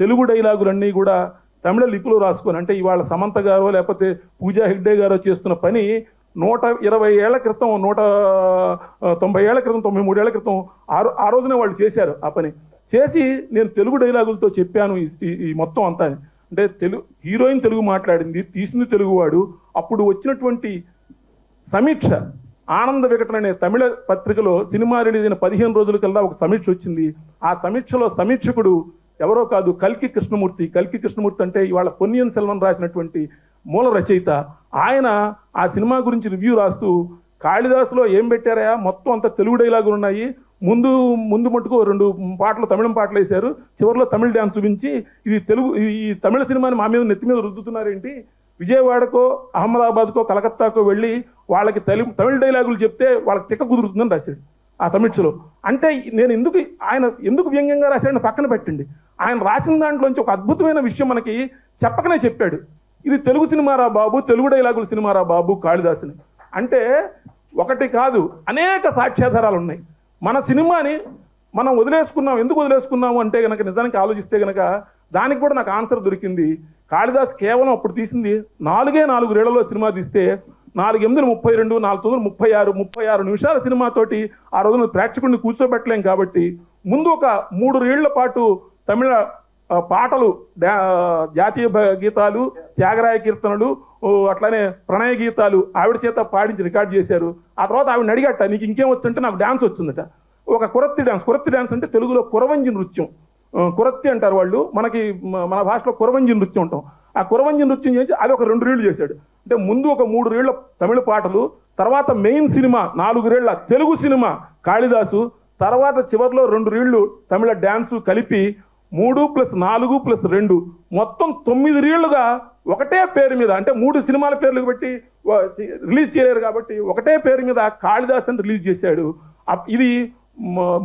తెలుగు డైలాగులన్నీ కూడా తమిళ లిపిలో రాసుకొని, అంటే ఇవాళ సమంత గారో లేకపోతే పూజా హెగ్డే గారో చేస్తున్న పని 120 ఏళ్ల క్రితం, 190 ఏళ్ల క్రితం, 93 ఏళ్ల క్రితం ఆ రోజునే వాళ్ళు చేశారు. ఆ పని చేసి నేను తెలుగు డైలాగులతో చెప్పాను ఈ మొత్తం అంతా. అంటే హీరోయిన్ తెలుగు మాట్లాడింది, తీసింది తెలుగువాడు. అప్పుడు వచ్చినటువంటి సమీక్ష, ఆనంద వికటన అనే తమిళ పత్రికలో సినిమా రిలీజ్ అయిన 15 రోజుల కల్లా ఒక సమీక్ష వచ్చింది. ఆ సమీక్షలో సమీక్షకుడు ఎవరో కాదు, కల్కి కృష్ణమూర్తి. కల్కి కృష్ణమూర్తి అంటే ఇవాళ పొన్నియిన్ సెల్వన్ రాసినటువంటి మూల రచయిత. ఆయన ఆ సినిమా గురించి రివ్యూ రాస్తూ, కాళిదాసులో ఏం పెట్టారా, మొత్తం అంతా తెలుగు డైలాగులు ఉన్నాయి, ముందు మట్టుకు 2 పాటలు తమిళం పాటలు వేశారు, చివరిలో తమిళ డ్యాన్స్ చూపించి ఈ తమిళ సినిమాని మా మీద నెత్తి మీద రుద్దుతున్నారేంటి, విజయవాడకో అహ్మదాబాద్కో కలకత్తాకో వెళ్ళి వాళ్ళకి తమిళ డైలాగులు చెప్తే వాళ్ళకి తిక్క కుదురుతుందని రాశాడు ఆ సమీక్షలో. అంటే నేను ఆయన ఎందుకు వ్యంగ్యంగా రాశాడని పక్కన పెట్టండి, ఆయన రాసిన దాంట్లోంచి ఒక అద్భుతమైన విషయం మనకి చెప్పకనే చెప్పాడు. ఇది తెలుగు సినిమారా బాబు, తెలుగు డైలాగుల సినిమారా బాబు కాళిదాసుని. అంటే ఒకటి కాదు, అనేక సాక్ష్యాధారాలు ఉన్నాయి. మన సినిమాని మనం వదిలేసుకున్నాం. ఎందుకు వదిలేసుకున్నాము అంటే కనుక, నిజానికి ఆలోచిస్తే కనుక దానికి కూడా నాకు ఆన్సర్ దొరికింది. కాళిదాస్ కేవలం అప్పుడు తీసింది 4 ఏళ్లలో సినిమా తీస్తే 4 8 32, 4 9 36 నిమిషాల సినిమాతోటి ఆ రోజున ప్రేక్షకుడిని కూర్చోబెట్టలేం. కాబట్టి ముందు ఒక 3 ఏళ్ల పాటు తమిళ పాటలు, జాతీయ గీతాలు, త్యాగరాయ కీర్తనలు, అట్లానే ప్రణయ గీతాలు ఆవిడ చేత పాడించి రికార్డ్ చేశారు. ఆ తర్వాత ఆవిడని అడిగట, నీకు ఇంకేం వచ్చంటే నాకు డ్యాన్స్ వచ్చిందట. ఒక కురత్తి డ్యాన్స్ అంటే తెలుగులో కురవంజి నృత్యం, కురత్తి అంటారు వాళ్ళు, మన భాషలో కురవంజి నృత్యం ఉంటాం. ఆ కురవంజి నృత్యం చేసి అది ఒక 2 ఏళ్ళు చేశాడు. అంటే ముందు ఒక 3 ఏళ్ల తమిళ పాటలు, తర్వాత మెయిన్ సినిమా 4 ఏళ్ల తెలుగు సినిమా కాళిదాసు, తర్వాత చివరిలో 2 ఏళ్ళు తమిళ డ్యాన్సు కలిపి 3 + 4 + 2 మొత్తం 9 ఏళ్లుగా ఒకటే పేరు మీద, అంటే 3 సినిమాల పేర్లు పెట్టి రిలీజ్ చేయలేరు కాబట్టి ఒకటే పేరు మీద కాళిదాస్ అని రిలీజ్ చేశాడు. ఇది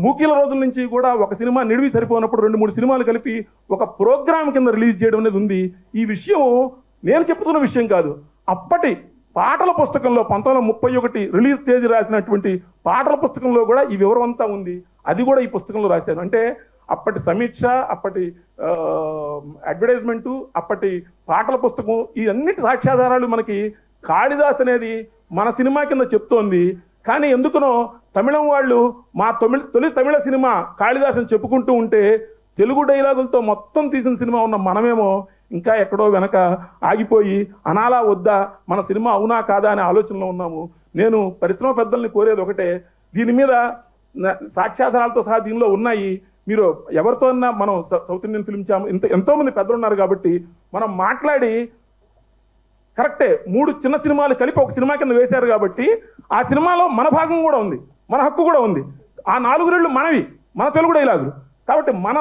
మూకీల రోజుల నుంచి కూడా ఒక సినిమా నిడివి సరిపోనప్పుడు 2-3 సినిమాలు కలిపి ఒక ప్రోగ్రామ్ కింద రిలీజ్ చేయడం అనేది ఉంది. ఈ విషయం నేను చెప్తున్న విషయం కాదు, అప్పటి పాటల పుస్తకంలో 1931 రిలీజ్ తేదీ రాసినటువంటి పాటల పుస్తకంలో కూడా ఈ వివరం అంతా ఉంది. అది కూడా ఈ పుస్తకంలో రాశాను. అంటే అప్పటి సమీక్ష, అప్పటి అడ్వర్టైజ్మెంటు, అప్పటి పాటల పుస్తకం, ఈ అన్నిటి సాక్ష్యాధారాలు మనకి కాళిదాస్ అనేది మన సినిమా కింద చెప్తోంది. కానీ ఎందుకునో తమిళం వాళ్ళు మా తొలి తమిళ సినిమా కాళిదాస్ అని చెప్పుకుంటూ ఉంటే తెలుగు డైలాగులతో మొత్తం తీసిన సినిమా ఉన్న మనమేమో ఇంకా ఎక్కడో వెనక ఆగిపోయి అనాలా వద్దా, మన సినిమా అవునా కాదా అనే ఆలోచనలో ఉన్నాము. నేను పరిశ్రమ పెద్దల్ని కోరేది ఒకటే, దీని మీద సాక్ష్యాధారాలతో సహా దీనిలో ఉన్నాయి. మీరు ఎవరితో అన్నా, మనం సౌత్ ఇండియన్ ఫిల్మ్ ఛాంబర్ ఎంతోమంది పెద్దలు ఉన్నారు కాబట్టి మనం మాట్లాడి, కరెక్టే 3 చిన్న సినిమాలు కలిపి ఒక సినిమా కింద వేశారు కాబట్టి ఆ సినిమాలో మన భాగం కూడా ఉంది, మన హక్కు కూడా ఉంది. ఆ 4 ఏళ్ళు మనవి, మన తెలుగు డైలాగులు కాబట్టి మన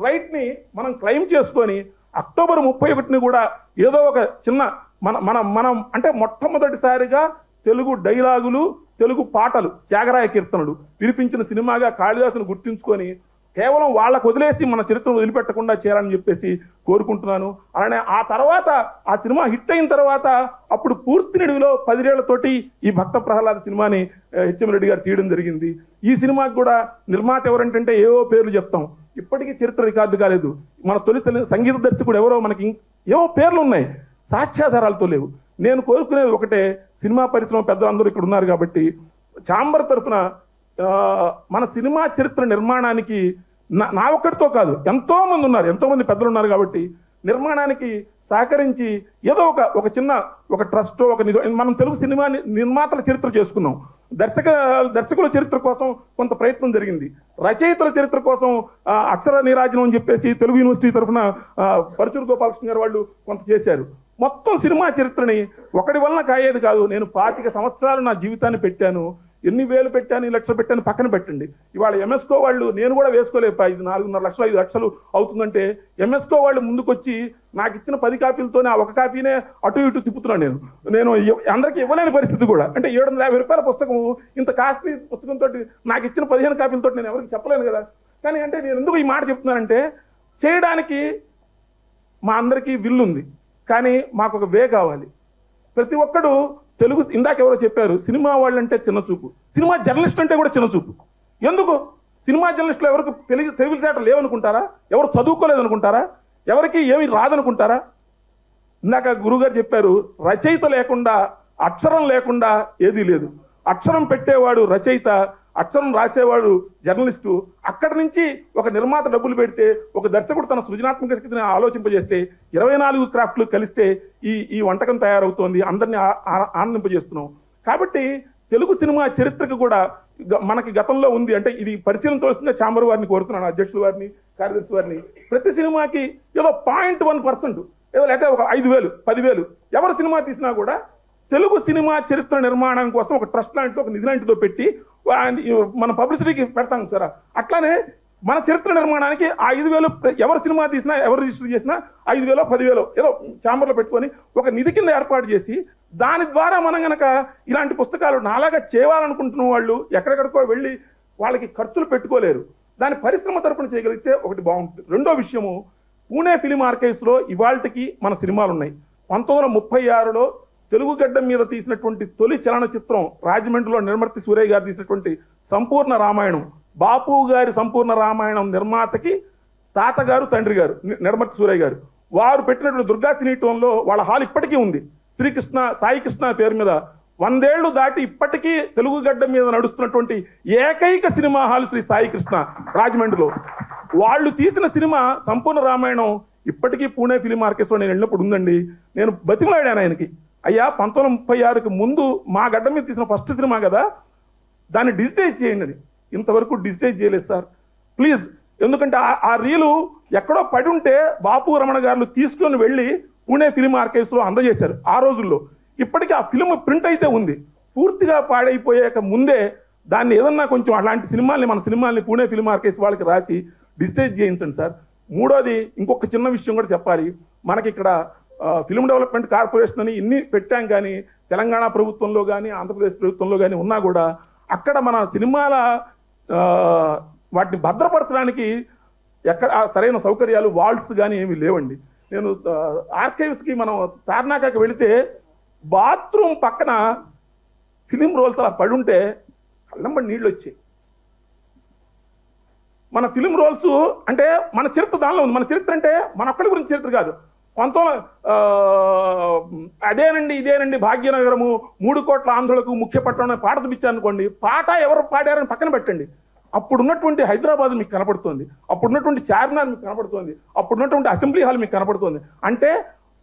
రైట్ని మనం క్లెయిమ్ చేసుకొని అక్టోబర్ 31ని కూడా ఏదో ఒక చిన్న మనం అంటే మొట్టమొదటిసారిగా తెలుగు డైలాగులు, తెలుగు పాటలు, త్యాగరాయ కీర్తనలు వినిపించిన సినిమాగా కాళిదాసును గుర్తించుకొని కేవలం వాళ్ళకు వదిలేసి మన చరిత్రను వదిలిపెట్టకుండా చేయాలని చెప్పేసి కోరుకుంటున్నాను. అలానే ఆ తర్వాత ఆ సినిమా హిట్ అయిన తర్వాత అప్పుడు పూర్తి నిడివిలో 10 ఏళ్లతోటి ఈ భక్త ప్రహ్లాద సినిమాని హెచ్ఎం రెడ్డి గారు తీయడం జరిగింది. ఈ సినిమాకి కూడా నిర్మాత ఎవరంటే ఏవో పేర్లు చెప్తాం, ఇప్పటికీ చరిత్ర రికార్డు కాలేదు. మన తొలి సంగీత దర్శకుడు ఎవరో మనకి ఏవో పేర్లు ఉన్నాయి, సాక్ష్యాధారాలతో లేవు. నేను కోరుకునేది ఒకటే, సినిమా పరిశ్రమ పెద్దలందరూ ఇక్కడ ఉన్నారు కాబట్టి ఛాంబర్ తరఫున మన సినిమా చరిత్ర నిర్మాణానికి నా ఒక్కడితో కాదు, ఎంతో మంది ఉన్నారు, ఎంతో మంది పెద్దలు ఉన్నారు కాబట్టి నిర్మాణానికి సహకరించి ఏదో ఒక చిన్న ఒక ట్రస్ట్ మనం తెలుగు సినిమా నిర్మాతల చరిత్ర చేసుకున్నాం. దర్శకుల చరిత్ర కోసం కొంత ప్రయత్నం జరిగింది. రచయితల చరిత్ర కోసం అక్షర నీరాజనం అని చెప్పేసి తెలుగు యూనివర్సిటీ తరఫున పరుచూరు గోపాలకృష్ణ గారు వాళ్ళు కొంత చేశారు. మొత్తం సినిమా చరిత్రని ఒకటి వలన కాయేది కాదు. నేను 25 సంవత్సరాలు నా జీవితాన్ని పెట్టాను, ఎన్ని వేలు పెట్టాను, 1 లక్షలు పెట్టాను పక్కన పెట్టండి. ఇవాళ ఎంఎస్కో వాళ్ళు, నేను కూడా వేసుకోలేపా, ఇది 4.5 లక్షలు 5 లక్షలు అవుతుందంటే ఎంఎస్కో వాళ్ళు ముందుకొచ్చి నాకు ఇచ్చిన 10 కాపీలతోనే ఆ ఒక కాపీనే అటు ఇటు తిప్పుతున్నాను. నేను అందరికీ ఇవ్వలేని పరిస్థితి కూడా. అంటే 750 రూపాయల పుస్తకం, ఇంత కాస్ట్లీ పుస్తకంతో నాకు ఇచ్చిన 15 కాపీలతో నేను ఎవరికి చెప్పలేను కదా. కానీ అంటే నేను ఎందుకు ఈ మాట చెప్తున్నానంటే, చేయడానికి మా అందరికీ విల్లు ఉంది, కానీ మాకు ఒక వే కావాలి. ప్రతి ఒక్కడు తెలుగు, ఇందాక ఎవరో చెప్పారు సినిమా వాళ్ళంటే చిన్న చూపు, సినిమా జర్నలిస్ట్ అంటే కూడా చిన్న చూపు. ఎందుకు? సినిమా జర్నలిస్టులు ఎవరికి తెలివితేటలు లేవనుకుంటారా? ఎవరు చదువుకోలేదనుకుంటారా? ఎవరికి ఏమి రాదనుకుంటారా? ఇందాక గురుగారు చెప్పారు, రచయిత లేకుండా, అక్షరం లేకుండా ఏదీ లేదు. అక్షరం పెట్టేవాడు రచయిత, అక్షరం రాసేవాడు జర్నలిస్టు. అక్కడి నుంచి ఒక నిర్మాత డబ్బులు పెడితే, ఒక దర్శకుడు తన సృజనాత్మక శక్తిని ఆలోచింపజేస్తే 24 క్రాఫ్ట్లు కలిస్తే ఈ వంటకం తయారవుతోంది, అందరినీ ఆనందింపజేస్తున్నాం. కాబట్టి తెలుగు సినిమా చరిత్రకు కూడా మనకి గతంలో ఉంది. అంటే ఇది పరిశీలన తోస్తుందే ఛాంబర్ వారిని కోరుతున్నాను, అధ్యక్షుల వారిని, కార్యదర్శి వారిని. ప్రతి సినిమాకి ఏదో 0.1% ఏదో లేకపోతే ఒక 5,000 10,000 ఎవరు సినిమా తీసినా కూడా తెలుగు సినిమా చరిత్ర నిర్మాణం కోసం ఒక ట్రస్ట్ లాంటితో, ఒక నిధి లాంటితో పెట్టి మన పబ్లిసిటీకి పెడతాం సార్. అట్లానే మన చరిత్ర నిర్మాణానికి ఆ 5,000 ఎవరు సినిమా తీసినా, ఎవరు రిజిస్టర్ చేసినా 5,000 10,000 ఏదో ఛాంబర్లో పెట్టుకొని ఒక నిధి కింద ఏర్పాటు చేసి, దాని ద్వారా మనం కనుక ఇలాంటి పుస్తకాలు నాలాగా చేయాలనుకుంటున్న వాళ్ళు ఎక్కడెక్కడికో వెళ్ళి వాళ్ళకి ఖర్చులు పెట్టుకోలేరు. దాని పరిశ్రమ తరపున చేయగలిగితే ఒకటి బాగుంటుంది. రెండో విషయము, పూణే ఫిలిం ఆర్కైవ్స్లో ఇవాళకి మన సినిమాలు ఉన్నాయి. 1936లో తెలుగు గడ్డ మీద తీసినటువంటి తొలి చలనచిత్రం రాజమండ్రిలో నిర్మర్తి సూరయ్య గారు తీసినటువంటి సంపూర్ణ రామాయణం, బాపు గారి సంపూర్ణ రామాయణం నిర్మాతకి తాతగారు, తండ్రి గారు నిర్మర్తి సూరయ్య గారు, వారు పెట్టినటువంటి దుర్గా సినీటంలో వాళ్ళ హాల్ ఇప్పటికీ ఉంది. శ్రీకృష్ణ, సాయి కృష్ణ పేరు మీద 100 ఏళ్లు దాటి ఇప్పటికీ తెలుగు గడ్డ మీద నడుస్తున్నటువంటి ఏకైక సినిమా హాల్ శ్రీ సాయి కృష్ణ రాజమండ్రిలో. వాళ్ళు తీసిన సినిమా సంపూర్ణ రామాయణం ఇప్పటికీ పూణే ఫిలిం ఆర్కెస్ట్రా నేను వెళ్ళినప్పుడు ఉందండి. నేను బతిమలాడాను ఆయనకి, అయ్యా 1936కి ముందు మా గడ్డ మీద తీసిన ఫస్ట్ సినిమా కదా, దాన్ని డిజిటైజ్ చేయండి అని. ఇంతవరకు డిజిటైజ్ చేయలేదు సార్, ప్లీజ్. ఎందుకంటే ఆ రీలు ఎక్కడో పడి ఉంటే బాపు రమణ గారు తీసుకొని వెళ్ళి పూణే ఫిలిం ఆర్కైవ్స్లో అందజేశారు ఆ రోజుల్లో. ఇప్పటికీ ఆ ఫిలిం ప్రింట్ అయితే ఉంది. పూర్తిగా పాడైపోయాక ముందే దాన్ని ఏదన్నా కొంచెం అలాంటి సినిమాల్ని, మన సినిమాల్ని పూణే ఫిలిం ఆర్కైవ్స్ వాళ్ళకి రాసి డిజిటైజ్ చేయించండి సార్. మూడోది, ఇంకొక చిన్న విషయం కూడా చెప్పాలి. మనకి ఇక్కడ ఫిల్మ్ డెవలప్మెంట్ కార్పొరేషన్ అని ఇన్ని పెట్టాం, కానీ తెలంగాణ ప్రభుత్వంలో కానీ ఆంధ్రప్రదేశ్ ప్రభుత్వంలో కానీ ఉన్నా కూడా అక్కడ మన సినిమాల వాటిని భద్రపరచడానికి ఎక్కడ సరైన సౌకర్యాలు, వాల్ట్స్ కానీ ఏమీ లేవండి. నేను ఆర్కైవ్స్కి మనం తార్నాకాకి వెళితే బాత్రూమ్ పక్కన ఫిలిం రోల్స్ అలా పడి ఉంటే కళ్ళంబడి నీళ్ళు వచ్చాయి. మన ఫిలిం రోల్స్ అంటే మన చరిత్ర దానిలో ఉంది. మన చరిత్ర అంటే మన ఒక్కడి గురించి చరిత్ర కాదు. అదేనండి ఇదేనండి భాగ్యనగరము 3 కోట్ల ఆంధ్రులకు ముఖ్య పట్టణం పాట చూపించారనుకోండి, పాట ఎవరు పాడారని పక్కన పెట్టండి, అప్పుడున్నటువంటి హైదరాబాద్ మీకు కనపడుతుంది, అప్పుడున్నటువంటి చార్మినార్ మీకు కనపడుతుంది, అప్పుడున్నటువంటి అసెంబ్లీ హాల్ మీకు కనపడుతుంది. అంటే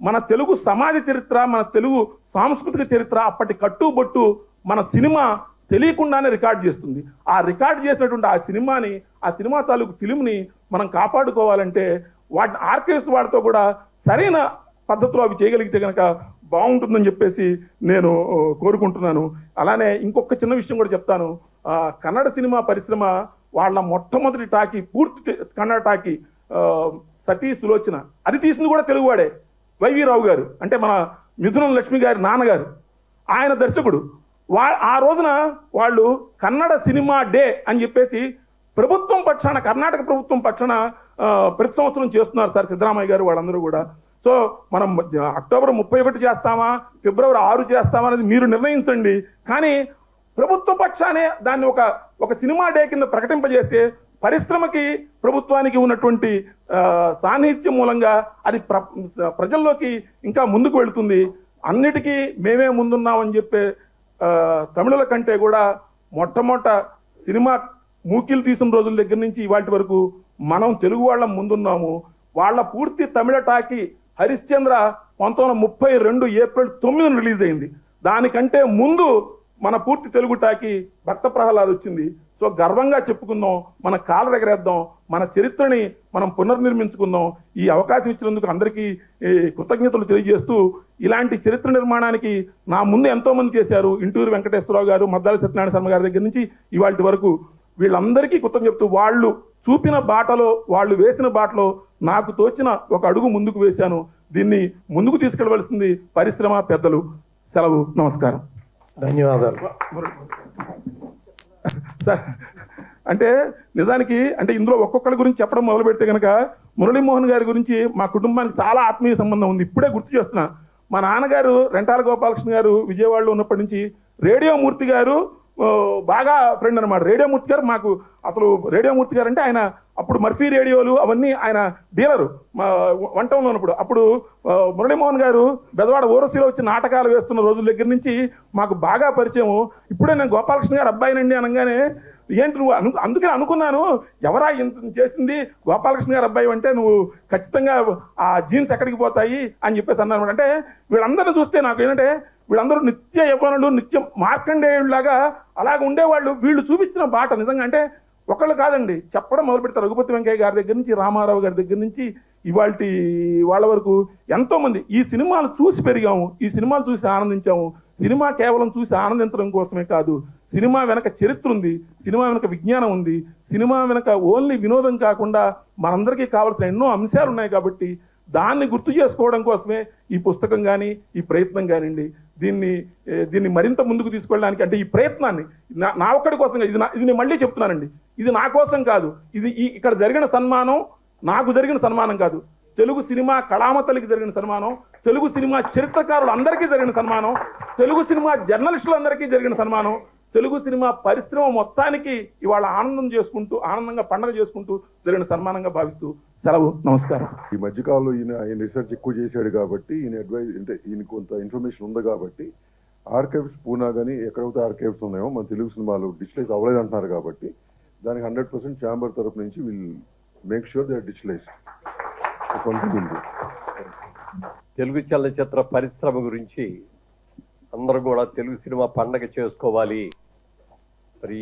మన తెలుగు సమాజ చరిత్ర, మన తెలుగు సాంస్కృతిక చరిత్ర అప్పటి కట్టుబొట్టు మన సినిమా తెలియకుండానే రికార్డ్ చేస్తుంది. ఆ రికార్డ్ చేసినటువంటి ఆ సినిమా తాలూకు ఫిలింని మనం కాపాడుకోవాలంటే వాటి ఆర్కైవ్స్ వాటితో కూడా సరైన పద్ధతిలో అవి చేయగలిగితే కనుక బాగుంటుందని చెప్పేసి నేను కోరుకుంటున్నాను. అలానే ఇంకొక చిన్న విషయం కూడా చెప్తాను. కన్నడ సినిమా పరిశ్రమ వాళ్ళ మొట్టమొదటి టాకీ, పూర్తి కన్నడ టాకీ సతీ సులోచన, అది తీసింది కూడా తెలుగువాడే, వైవి రావు గారు. అంటే మన మిథునం లక్ష్మి గారి నాన్నగారు, ఆయన దర్శకుడు. ఆ రోజున వాళ్ళు కన్నడ సినిమా డే అని చెప్పేసి ప్రభుత్వం పక్షాన, కర్ణాటక ప్రభుత్వం పక్షాన ప్రతి సంవత్సరం చేస్తున్నారు సార్ సిద్ధరామయ్య గారు వాళ్ళందరూ కూడా. సో మనం అక్టోబర్ 31 చేస్తామా, ఫిబ్రవరి 6 చేస్తామా అనేది మీరు నిర్ణయించండి. కానీ ప్రభుత్వ పక్షానే దాన్ని ఒక సినిమా డే కింద ప్రకటింపజేస్తే పరిశ్రమకి ప్రభుత్వానికి ఉన్నటువంటి సాన్నిహిత్యం మూలంగా అది ప్రజల్లోకి ఇంకా ముందుకు వెళుతుంది. అన్నిటికీ మేమే ముందున్నామని చెప్పే తమిళుల కంటే కూడా మొట్టమొదట సినిమా మూకీలు తీసిన రోజుల దగ్గర నుంచి ఇవాటి వరకు మనం తెలుగు వాళ్ళం ముందున్నాము. వాళ్ళ పూర్తి తమిళ టాకీ హరిశ్చంద్ర 1932 ఏప్రిల్ 9 రిలీజ్ అయింది. దానికంటే ముందు మన పూర్తి తెలుగు టాకీ భక్త ప్రహ్లాద్ వచ్చింది. సో గర్వంగా చెప్పుకుందాం, మన కాళ్ళ ఎగరేద్దాం, మన చరిత్రని మనం పునర్నిర్మించుకుందాం. ఈ అవకాశం ఇచ్చినందుకు అందరికీ కృతజ్ఞతలు తెలియజేస్తూ, ఇలాంటి చరిత్ర నిర్మాణానికి నా ముందు ఎంతోమంది చేశారు. ఇంటూరు వెంకటేశ్వరరావు గారు, మద్దాలి సత్యనారాయణ శర్మ గారి దగ్గర నుంచి ఇవాళ వరకు వీళ్ళందరికీ కృతజ్ఞత చెప్తూ, వాళ్ళు చూపిన బాటలో, వాళ్ళు వేసిన బాటలో నాకు తోచిన ఒక అడుగు ముందుకు వేశాను. దీన్ని ముందుకు తీసుకెళ్లవలసింది పరిశ్రమ పెద్దలు. సెలవు, నమస్కారం, ధన్యవాదాలు. అంటే నిజానికి అంటే ఇందులో ఒక్కొక్కరి గురించి చెప్పడం మొదలు పెడితే కనుక మురళీమోహన్ గారి గురించి మా కుటుంబానికి చాలా ఆత్మీయ సంబంధం ఉంది. ఇప్పుడే గుర్తు చేస్తున్నా, మా నాన్నగారు రెంటాల గోపాలకృష్ణ గారు విజయవాడలో ఉన్నప్పటి నుంచి రేడియో మూర్తి గారు బాగా ఫ్రెండ్ అనమాట. రేడియోమూర్తి గారు మాకు అసలు రేడియోమూర్తి గారు అంటే ఆయన అప్పుడు మర్ఫీ రేడియోలు అవన్నీ ఆయన డీలరు వన్ టౌన్లో ఉన్నప్పుడు. అప్పుడు మురళీమోహన్ గారు బెదవాడ ఓరసీలో వచ్చి నాటకాలు వేస్తున్న రోజుల దగ్గర నుంచి మాకు బాగా పరిచయం. ఇప్పుడే నేను గోపాలకృష్ణ గారు అబ్బాయినండి అనగానే ఏంటి నువ్వు అందుకే అనుకున్నాను, ఎవరా ఇంత చేసింది గోపాలకృష్ణ గారు అబ్బాయి అంటే నువ్వు ఖచ్చితంగా ఆ జీన్స్ ఎక్కడికి పోతాయి అని చెప్పేసి అన్నారు. అంటే వీళ్ళందరినీ చూస్తే నాకు ఏంటంటే వీళ్ళందరూ నిత్య యవ్వనులు, నిత్యం మార్కండేయులాగా అలాగ ఉండేవాళ్ళు. వీళ్ళు చూపించిన బాట నిజంగా అంటే ఒకళ్ళు కాదండి, చెప్పడం మొదలు పెడతారు. రఘుపతి వెంకయ్య గారి దగ్గర నుంచి, రామారావు గారి దగ్గర నుంచి ఇవాల్టి వాళ్ళ వరకు ఎంతోమంది ఈ సినిమాలు చూసి పెరిగాము, ఈ సినిమాలు చూసి ఆనందించాము. సినిమా కేవలం చూసి ఆనందించడం కోసమే కాదు, సినిమా వెనక చరిత్ర ఉంది, సినిమా వెనక విజ్ఞానం ఉంది, సినిమా వెనక ఓన్లీ వినోదం కాకుండా మనందరికీ కావాల్సిన ఎన్నో అంశాలు ఉన్నాయి. కాబట్టి దాన్ని గుర్తు చేసుకోవడం కోసమే ఈ పుస్తకం కానీ ఈ ప్రయత్నం కానివ్వండి. దీన్ని మరింత ముందుకు తీసుకెళ్ళడానికి అంటే ఈ ప్రయత్నాన్ని నా ఒక్కడి కోసం ఇది నేను మళ్ళీ చెప్తున్నానండి, ఇది నా కోసం కాదు, ఇది ఇక్కడ జరిగిన సన్మానం నాకు జరిగిన సన్మానం కాదు, తెలుగు సినిమా కళామతలికి జరిగిన సన్మానం, తెలుగు సినిమా చరిత్రకారులు అందరికీ జరిగిన సన్మానం, తెలుగు సినిమా జర్నలిస్టులందరికీ జరిగిన సన్మానం, తెలుగు సినిమా పరిశ్రమ మొత్తానికి ఇవాళ ఆనందంగా పండగ చేసుకుంటూ జరిగిన సన్మానంగా భావిస్తూ సెలవు, నమస్కారం. ఈ మధ్యకాలంలో ఆయన రీసెర్చ్ ఎక్కువ చేశాడు కాబట్టి ఈయన అడ్వైజ్ అంటే ఈయన కొంత ఇన్ఫర్మేషన్ ఉంది కాబట్టి ఆర్కైవ్స్ పూనా కానీ ఎక్కడైతే ఆర్కైవ్స్ ఉన్నాయో మన తెలుగు సినిమాలు డిజిటలైజ్ అవ్వలేదు అంటున్నారు కాబట్టి దానికి 100% ఛాంబర్ తరపు నుంచి will make sure they are digitalize. Telugu చలనచిత్ర పరిశ్రమ గురించి అందరూ కూడా తెలుగు సినిమా పండగ చేసుకోవాలి. మరి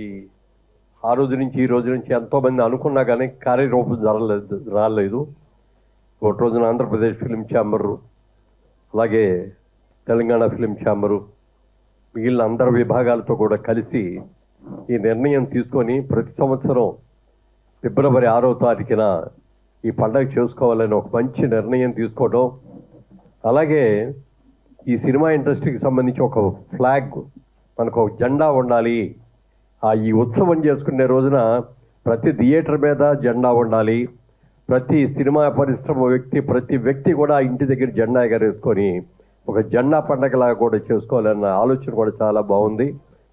ఆ రోజు నుంచి ఈ రోజు నుంచి ఎంతోమంది అనుకున్నా కానీ కార్యరూపం రాలేదు. ఒక రోజున ఆంధ్రప్రదేశ్ ఫిలిం ఛాంబరు, అలాగే తెలంగాణ ఫిలిం ఛాంబరు, మిగిలిన అందరి విభాగాలతో కూడా కలిసి ఈ నిర్ణయం తీసుకొని ప్రతి సంవత్సరం ఫిబ్రవరి 6వ తారీఖున ఈ పండగ చేసుకోవాలని ఒక మంచి నిర్ణయం తీసుకోవడం, అలాగే ఈ సినిమా ఇండస్ట్రీకి సంబంధించి ఒక ఫ్లాగ్, మనకు ఒక జెండా ఉండాలి. ఈ ఉత్సవం చేసుకునే రోజున ప్రతి థియేటర్ మీద జెండా ఉండాలి. ప్రతి సినిమా పరిశ్రమ ప్రతి వ్యక్తి కూడా ఇంటి దగ్గర జెండా ఎగరేసుకొని ఒక జెండా పండగలాగా కూడా చేసుకోవాలన్న ఆలోచన కూడా చాలా బాగుంది.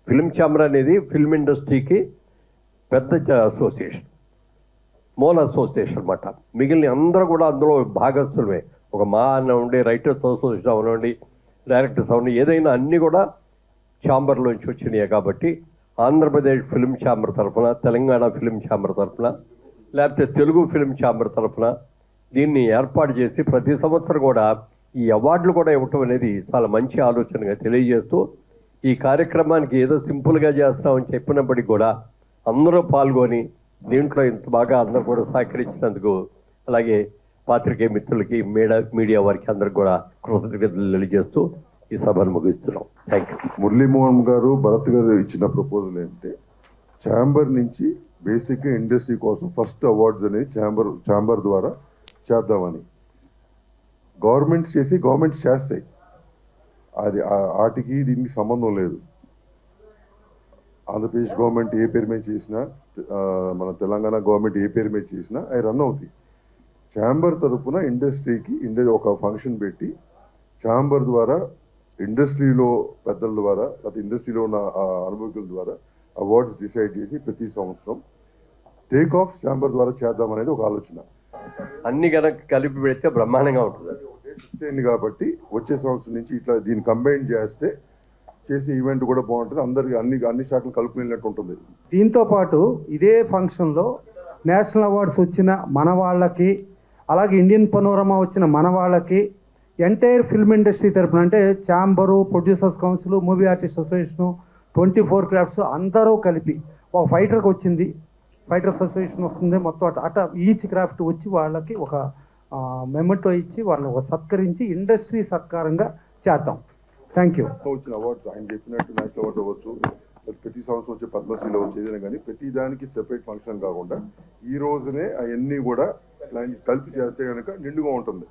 ఫిల్మ్ ఛాంబర్ అనేది ఫిల్మ్ ఇండస్ట్రీకి పెద్ద అసోసియేషన్, మూల అసోసియేషన్ అన్నమాట. మిగిలిన అందరూ కూడా అందులో భాగస్తులమే. ఒక మా అన్న ఉండి రైటర్స్ అసోసియేషన్ అవనండి, డైరెక్టర్స్ అవన్నీ, ఏదైనా అన్నీ కూడా ఛాంబర్లోంచి వచ్చినాయి. కాబట్టి ఆంధ్రప్రదేశ్ ఫిల్మ్ ఛాంబర్ తరఫున, తెలంగాణ ఫిల్మ్ ఛాంబర్ తరఫున, లేకపోతే తెలుగు ఫిల్మ్ ఛాంబర్ తరఫున దీన్ని ఏర్పాటు చేసి ప్రతి సంవత్సరం కూడా ఈ అవార్డులు కూడా ఇవ్వటం అనేది చాలా మంచి ఆలోచనగా తెలియజేస్తూ, ఈ కార్యక్రమానికి ఏదో సింపుల్గా చేస్తామని చెప్పినప్పటికీ కూడా అందరూ పాల్గొని దీంట్లో ఇంత బాగా అందరూ కూడా సహకరించినందుకు, అలాగే పాత్రికేయ మిత్రులకి, మీడియా వారికి అందరికి కూడా కృతజ్ఞతలు తెలియజేస్తూ ఈ సభను ముగిస్తున్నాం. Thank you. మురళీమోహన్ గారు, భరత్ గారు ఇచ్చిన ప్రపోజల్ ఏంటంటే ఛాంబర్ నుంచి బేసిక్గా ఇండస్ట్రీ కోసం ఫస్ట్ అవార్డ్స్ అనేది ఛాంబర్ ద్వారా చేద్దామని. గవర్నమెంట్స్ చేస్తాయి, అది వాటికి దీనికి సంబంధం లేదు. ఆంధ్రప్రదేశ్ గవర్నమెంట్ ఏ పేరు మీద చేసినా, మన తెలంగాణ గవర్నమెంట్ ఏ పేరు మీద చేసినా అవి రన్ అవుతాయి. ఛాంబర్ తరఫున ఇండస్ట్రీకి ఒక ఫంక్షన్ పెట్టి ఛాంబర్ ద్వారా ఇండస్ట్రీలో పెద్దల ద్వారా లేదా ఇండస్ట్రీలో ఉన్న అనుభవకుల ద్వారా అవార్డ్స్ డిసైడ్ చేసి ప్రతి సంవత్సరం టేక్ ఆఫ్ ఛాంబర్ ద్వారా చేద్దామనేది ఒక ఆలోచన. అన్ని కనుక కలిపి పెడితే బ్రహ్మాండంగా ఉంటుంది. అయింది కాబట్టి వచ్చే సంవత్సరం నుంచి ఇట్లా దీన్ని కంబైన్ చేస్తే చేసే ఈవెంట్ కూడా బాగుంటుంది. అందరికి అన్ని శాఖలు కలుపుకునేటట్టు ఉంటుంది. దీంతో పాటు ఇదే ఫంక్షన్లో నేషనల్ అవార్డ్స్ వచ్చిన మన వాళ్ళకి, అలాగే ఇండియన్ పనోరమా వచ్చిన మన వాళ్ళకి, ఎంటైర్ ఫిల్మ్ ఇండస్ట్రీ తరపున అంటే chamber, producers council, movie artist association, 24 crafts అందరూ కలిపి ఒక ఫైటర్కి వచ్చింది, ఫైటర్స్ అసోసియేషన్ వస్తుంది, మొత్తం అట్లా ఈచ్ క్రాఫ్ట్ వచ్చి వాళ్ళకి ఒక మెమెంటో ఇచ్చి వాళ్ళని ఒక సత్కరించి ఇండస్ట్రీ సత్కారంగా చేద్దాం. Thank you. వచ్చిన అవార్డ్స్ ఆయన చెప్పినట్టు నేషనల్ అవార్డు అవ్వచ్చు, ప్రతి సంవత్సరం వచ్చే పద్మశ్రీలో వచ్చేదైనా కానీ ప్రతి దానికి సెపరేట్ ఫంక్షన్ కాకుండా ఈ రోజునే అవన్నీ కూడా కలిపి చేస్తే కనుక నిండుగా ఉంటుంది.